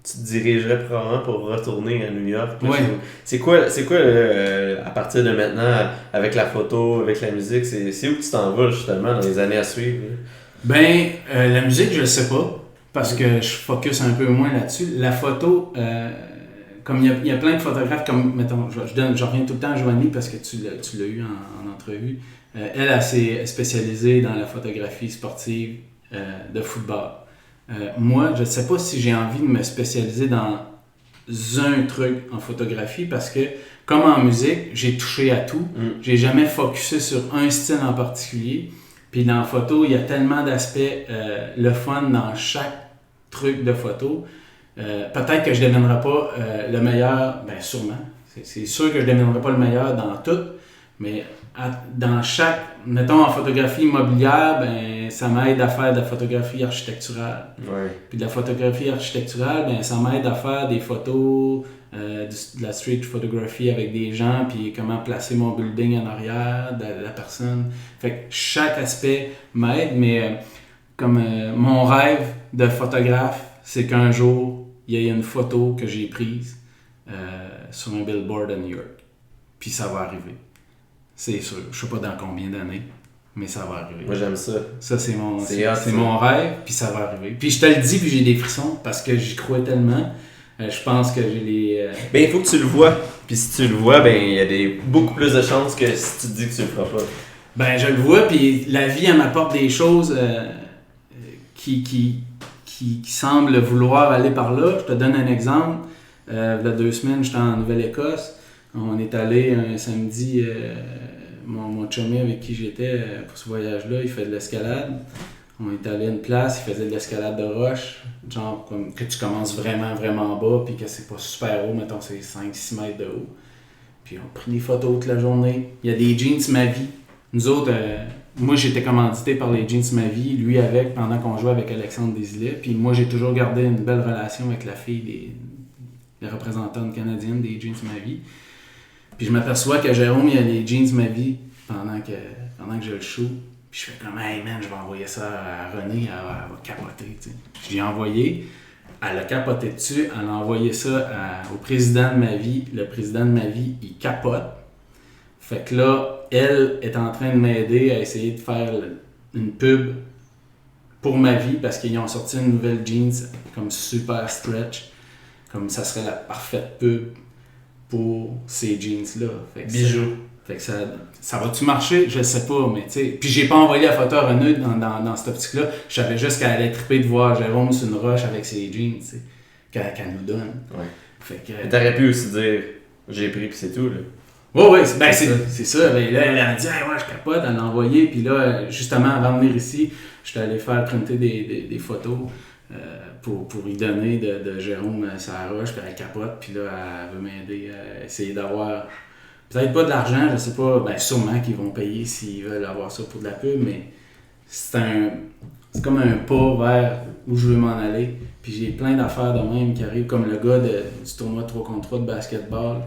tu te dirigerais probablement pour retourner à New York. Oui. C'est quoi à partir de maintenant, avec la photo, avec la musique, c'est où que tu t'en vas justement dans les années à suivre? Ben, la musique, je le sais pas, parce que je focus un peu moins là-dessus. La photo, comme il y a plein de photographes, comme, mettons, je reviens tout le temps à Joanie parce que tu l'as eu en entrevue. Elle s'est spécialisée dans la photographie sportive de football. Moi, je ne sais pas si j'ai envie de me spécialiser dans un truc en photographie parce que, comme en musique, j'ai touché à tout. J'ai jamais focusé sur un style en particulier. Puis dans la photo, il y a tellement d'aspects le fun dans chaque truc de photo. Peut-être que je ne deviendrai pas le meilleur, bien sûrement. C'est sûr que je ne deviendrai pas le meilleur dans tout, mais dans chaque, mettons en photographie immobilière, ben, ça m'aide à faire de la photographie architecturale. Ouais. Puis de la photographie architecturale, ben, ça m'aide à faire des photos, de la street photography avec des gens, puis comment placer mon building en arrière de la personne. Fait que chaque aspect m'aide, mais comme mon rêve de photographe, c'est qu'un jour, il y ait une photo que j'ai prise sur un billboard à New York. Puis ça va arriver. C'est sûr. Je sais pas dans combien d'années, mais ça va arriver. Moi, j'aime ça. Ça, c'est mon rêve, puis ça va arriver. Puis je te le dis, puis j'ai des frissons, parce que j'y crois tellement. Je pense que j'ai les... Ben, il faut que tu le vois. Puis si tu le vois, ben, il y a beaucoup plus de chances que si tu te dis que tu le feras pas. Ben, je le vois, puis la vie, elle m'apporte des choses qui semblent vouloir aller par là. Je te donne un exemple. Il y a 2 semaines, j'étais en Nouvelle-Écosse. On est allé un samedi, mon chummy avec qui j'étais pour ce voyage-là, il fait de l'escalade. On est allé à une place, il faisait de l'escalade de roche, genre comme que tu commences vraiment, vraiment bas, puis que c'est pas super haut, mettons c'est 5-6 mètres de haut. Puis on a pris des photos toute la journée. Il y a des jeans Ma Vie. Nous autres, moi j'étais commandité par les jeans Ma Vie, lui avec, pendant qu'on jouait avec Alexandre Desilets. Puis moi j'ai toujours gardé une belle relation avec la fille des représentantes canadiennes des jeans Ma Vie. Puis je m'aperçois que Jérôme, il a les jeans Ma Vie pendant que j'ai le show. Puis je fais comme, hey man, je vais envoyer ça à Renée, elle va capoter. T'sais. Je l'ai envoyé, elle a capoté dessus, elle a envoyé ça au président de Ma Vie. Le président de Ma Vie, il capote. Fait que là, elle est en train de m'aider à essayer de faire une pub pour Ma Vie parce qu'ils ont sorti une nouvelle jeans comme super stretch. Comme ça serait la parfaite pub pour ces jeans-là. Fait que Bijou. Fait que ça va-tu marcher? Je sais pas, mais tu sais. Puis j'ai pas envoyé la photo à René dans cette optique-là. Je savais juste qu'elle allait triper de voir Jérôme sur une roche avec ses jeans, tu sais, qu'elle nous donne. Ouais. Fait que... T'aurais pu aussi dire, j'ai pris pis c'est tout, là. Ouais, c'est ça. Ben, là, elle a dit, hey, ouais, je capote, elle l'a envoyé. Puis là, justement, avant de venir ici, j'étais allé faire printer des photos. pour y donner de Jérôme sa roche, puis elle capote, puis là, elle veut m'aider à essayer d'avoir, peut-être pas de l'argent, je sais pas, ben sûrement qu'ils vont payer s'ils veulent avoir ça pour de la pub, mais c'est comme un pas vers où je veux m'en aller, puis j'ai plein d'affaires de même qui arrivent, comme le gars du tournoi 3 contre 3 de basketball.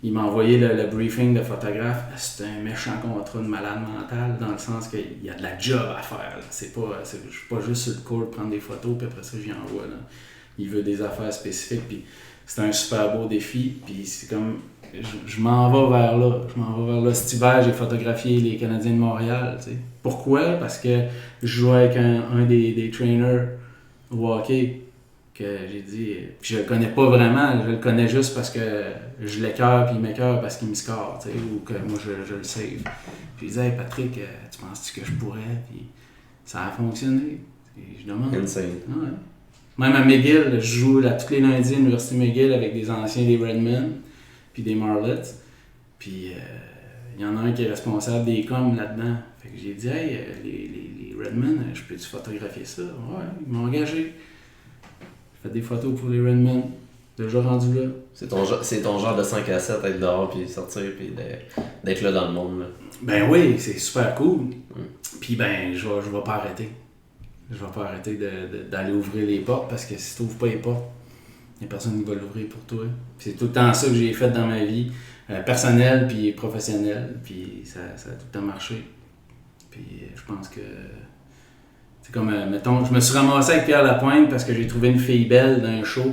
Il m'a envoyé le briefing de photographe. C'est un méchant contrat de malade mental, dans le sens qu'il y a de la job à faire. Je suis pas juste sur le court prendre des photos, puis après ça, j'y envoie. Là. Il veut des affaires spécifiques, puis c'est un super beau défi. Puis c'est comme, je m'en vais vers là. Cet hiver, j'ai photographié les Canadiens de Montréal. T'sais. Pourquoi? Parce que je jouais avec un des trainers au hockey. Que j'ai dit, puis je le connais pas vraiment, je le connais juste parce que je l'écœure puis il m'écœure parce qu'il me score, tu sais, ou que moi je le save. Puis il disait, hey Patrick, tu penses-tu que je pourrais? Puis ça a fonctionné. Et je demande. Insane. Ouais. Même à McGill, je joue tous les lundis à l'Université McGill avec des anciens des Redmen puis des Marlets. Puis il y en a un qui est responsable des coms là-dedans. Fait que j'ai dit, hey, les Redmen, je peux-tu photographier ça? Ouais, ils m'ont engagé. J'ai fait des photos pour les Redmen, déjà rendu là. C'est ton genre de 5 à 7, être dehors, puis sortir, puis d'être là dans le monde. Là. Ben oui, c'est super cool. Puis ben, je vais pas arrêter. Je vais pas arrêter d'aller ouvrir les portes, parce que si tu n'ouvres pas les portes, il n'y a personne qui va l'ouvrir pour toi. Puis c'est tout le temps ça que j'ai fait dans ma vie, personnelle puis professionnelle, puis ça a tout le temps marché. Puis je pense que... C'est comme, mettons, je me suis ramassé avec Pierre Lapointe parce que j'ai trouvé une fille belle d'un show.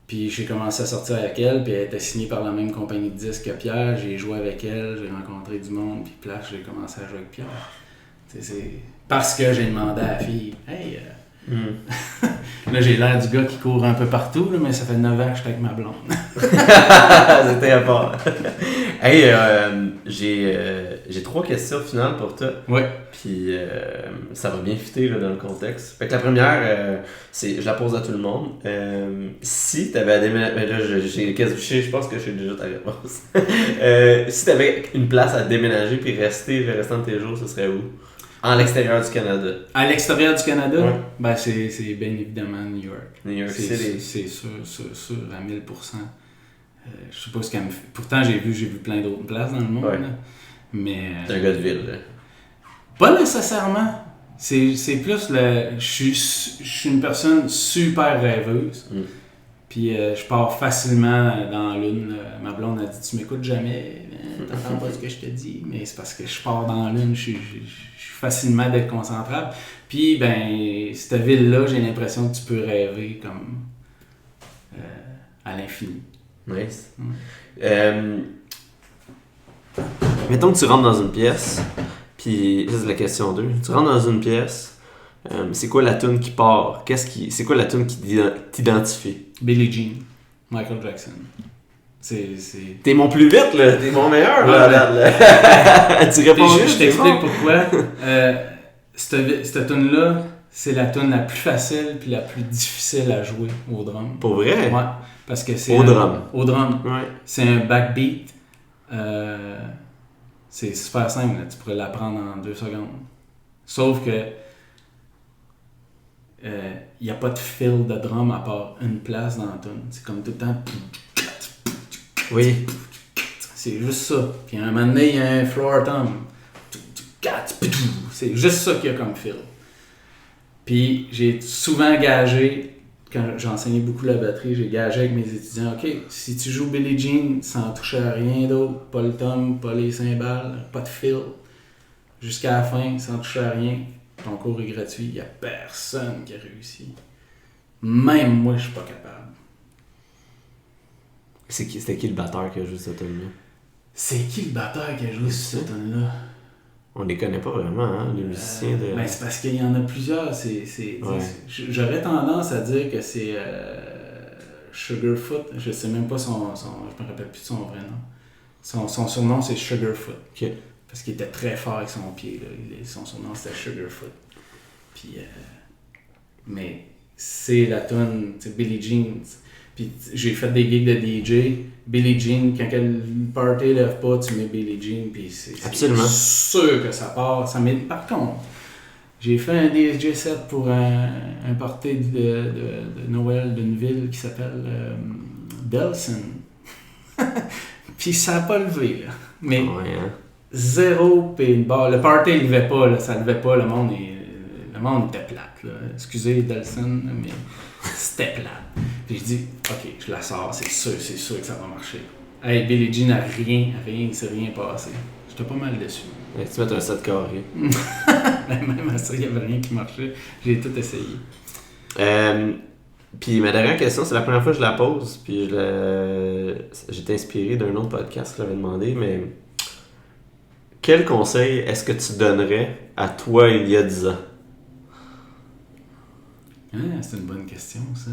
Puis j'ai commencé à sortir avec elle, puis elle était signée par la même compagnie de disques que Pierre. J'ai joué avec elle, j'ai rencontré du monde, puis là, j'ai commencé à jouer avec Pierre. C'est parce que j'ai demandé à la fille, hey, là j'ai l'air du gars qui court un peu partout, là, mais ça fait 9 ans que je suis avec ma blonde. C'était à part. Hey, j'ai 3 questions finales pour toi. Ouais. Puis ça va bien fitter là, dans le contexte. Fait que la première, je la pose à tout le monde. Si t'avais à déménager... Là, je pense que je sais déjà ta réponse. Si t'avais une place à déménager puis rester le restant de tes jours, ce serait où? À l'extérieur du Canada. À l'extérieur du Canada? Ouais. Ben c'est bien évidemment New York. New York City. C'est sûr, à 1000%. Je sais pas ce qu'elle me fait. Pourtant, j'ai vu plein d'autres places dans le monde. Ouais. Là. Mais. T'es un gars de ville, là. Pas nécessairement. C'est plus le. Je suis une personne super rêveuse. Puis je pars facilement dans la lune. Ma blonde a dit, tu m'écoutes jamais, t'entends pas ce que je te dis. Mais c'est parce que je pars dans la lune, je suis facilement d'être concentrable. Puis ben, cette ville-là, j'ai l'impression que tu peux rêver comme à l'infini. Nice. Mettons que tu rentres dans une pièce, puis ça c'est la question 2. Tu rentres dans une pièce, c'est quoi la tune qui part? C'est quoi la tune qui t'identifie? Billie Jean, Michael Jackson. T'es mon plus vite, là. T'es mon meilleur, ouais, là. Là. Tu réponds juste. Je t'explique pourquoi. Cette tune-là, c'est la tune la plus facile puis la plus difficile à jouer au drum. Pour vrai? Ouais. Parce que c'est au drum. Ouais. C'est un backbeat. C'est super simple, là. Tu pourrais l'apprendre en 2 secondes. Sauf que il n'y a pas de fil de drum à part une place dans la tune. C'est comme tout le temps. Oui. C'est juste ça. Puis à un moment donné, il y a un floor tom. C'est juste ça qu'il y a comme fil. Puis j'ai souvent gagé, quand j'enseignais beaucoup la batterie, j'ai gagé avec mes étudiants, ok, si tu joues Billie Jean sans toucher à rien d'autre, pas le tom, pas les cymbales, pas de fil, jusqu'à la fin, sans toucher à rien, ton cours est gratuit, il n'y a personne qui a réussi. Même moi, je suis pas capable. C'était qui le batteur qui a joué cette tune-là? C'est qui le batteur qui a joué sur cette tune-là? On les connaît pas vraiment, hein, les musiciens de... Ben c'est parce qu'il y en a plusieurs. J'aurais tendance à dire que c'est Sugarfoot. Je sais même pas je me rappelle plus de son vrai nom. Son surnom c'est Sugarfoot. Okay. Parce qu'il était très fort avec son pied. Là. Son surnom c'était Sugarfoot. Puis, mais c'est la tune, c'est Billie Jean. Puis j'ai fait des gigs de DJ. Billie Jean, quand le party lève pas, tu mets Billie Jean, puis c'est sûr que ça part. Par contre, J'ai fait un DSJ set pour un party de Noël d'une ville qui s'appelle Delson. Puis ça n'a pas levé, là. Mais zéro paintball. Le party ne levait pas, là, ça ne levait pas. Le monde était plate. Là. Excusez Delson, mais c'était plate. Puis je dis, ok, je la sors, c'est sûr que ça va marcher. Hey, Billie Jean n'a rien, il s'est rien passé. J'étais pas mal déçu. Et tu mets un set carré. Même à ça, il n'y avait rien qui marchait. J'ai tout essayé. Puis ma dernière question, c'est la première fois que je la pose. Puis j'étais inspiré d'un autre podcast que j'avais demandé, mais quel conseil est-ce que tu donnerais à toi il y a 10 ans? C'est une bonne question, ça.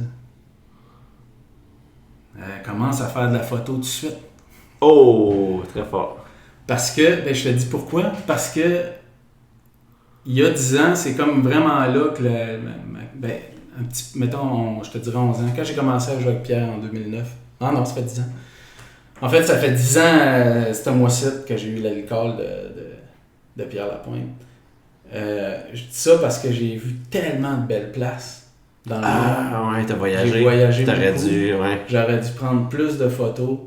Commence à faire de la photo tout de suite. Oh, très fort. Parce que, je te dis pourquoi. Parce que il y a 10 ans, c'est comme vraiment là que mettons, je te dirais 11 ans. Quand j'ai commencé à jouer avec Pierre en 2009. Ah non, ça fait 10 ans. En fait, ça fait 10 ans, c'était moi-ci que j'ai eu l'alcool de Pierre Lapointe. Je dis ça parce que j'ai vu tellement de belles places dans le monde. Ah ouais, t'as voyagé. J'ai voyagé beaucoup. J'aurais dû prendre plus de photos.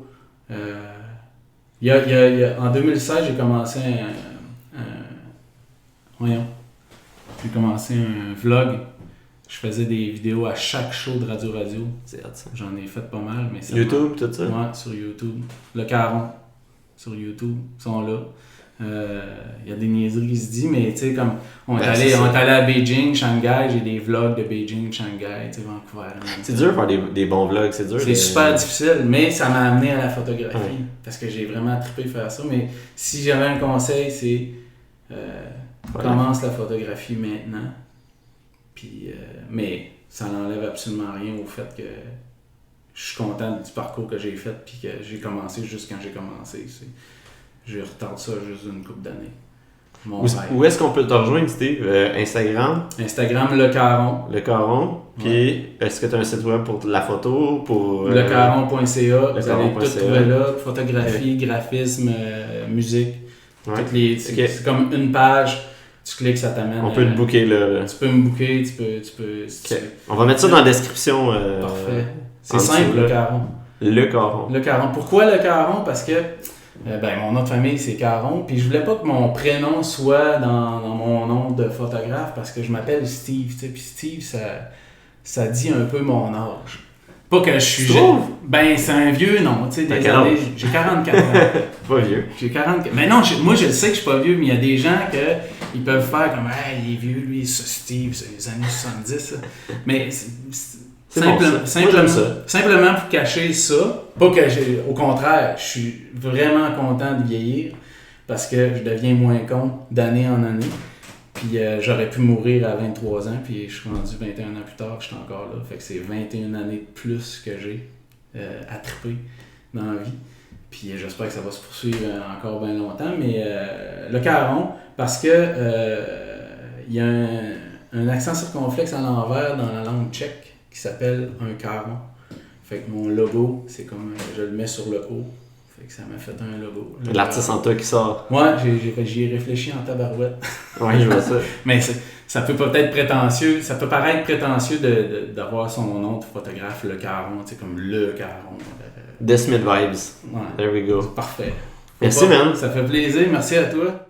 En 2016, j'ai commencé J'ai commencé un vlog. Je faisais des vidéos à chaque show de Radio. C'est hot, ça. J'en ai fait pas mal. Mais YouTube, tout ça? Ouais, sur YouTube. Le Caron, sur YouTube, ils sont là. Il y a des niaiseries qui se disent, mais tu sais, comme on est allé à Beijing, Shanghai, j'ai des vlogs de Beijing, Shanghai, tu sais, Vancouver. C'est dur de faire des bons vlogs, c'est dur. C'est super difficile, mais ça m'a amené à la photographie, parce que j'ai vraiment trippé faire ça. Mais si j'avais un conseil, c'est commence la photographie maintenant. Puis, mais ça n'enlève absolument rien au fait que je suis content du parcours que j'ai fait, puis que j'ai commencé juste quand j'ai commencé. Je retarde ça juste une couple d'années. Où est-ce qu'on peut te rejoindre, Steve? Instagram? Instagram, Le Caron. Le Caron. Puis, est-ce que tu as un site web pour la photo? Pour Lecaron.ca. Vous allez tout trouver là. Photographie, graphisme, musique. Ouais. C'est comme une page. Tu cliques, ça t'amène. On peut te booker là. Tu peux me booker, tu peux On va mettre ça dans la description. Parfait. C'est simple, Le Caron. Le Caron. Le Caron. Pourquoi Le Caron? Parce que mon nom de famille, c'est Caron. Puis je voulais pas que mon prénom soit dans mon nom de photographe parce que je m'appelle Steve. Puis Steve, ça dit un peu mon âge. Pas que je suis jeune. C'est un vieux nom. J'ai 44 ans. Pas vieux. J'ai 44. Mais non, moi je le sais que je suis pas vieux, mais il y a des gens ils peuvent faire comme il est vieux, lui, ça, Steve, c'est les années 70. Mais simplement pour cacher ça. Pas que au contraire, je suis vraiment content de vieillir parce que je deviens moins con d'année en année. Puis j'aurais pu mourir à 23 ans, puis je suis rendu 21 ans plus tard, je suis encore là. Fait que c'est 21 années de plus que j'ai à triper dans la vie. Puis j'espère que ça va se poursuivre encore bien longtemps. Mais Le Caron, parce que il y a un accent circonflexe à l'envers dans la langue tchèque qui s'appelle un caron. Fait que mon logo, c'est comme je le mets sur le haut. Fait que ça m'a fait un logo. L'artiste en toi qui sort. Ouais, j'y ai réfléchi en tabarouette. Ouais, je vois ça. Mais ça peut peut-être prétentieux, ça peut paraître prétentieux d'avoir son nom de photographe, Le Caron, tu sais, comme Le Caron. The Smith Vibes. Ouais. There we go. Parfait. Merci, man. Ça fait plaisir, merci à toi.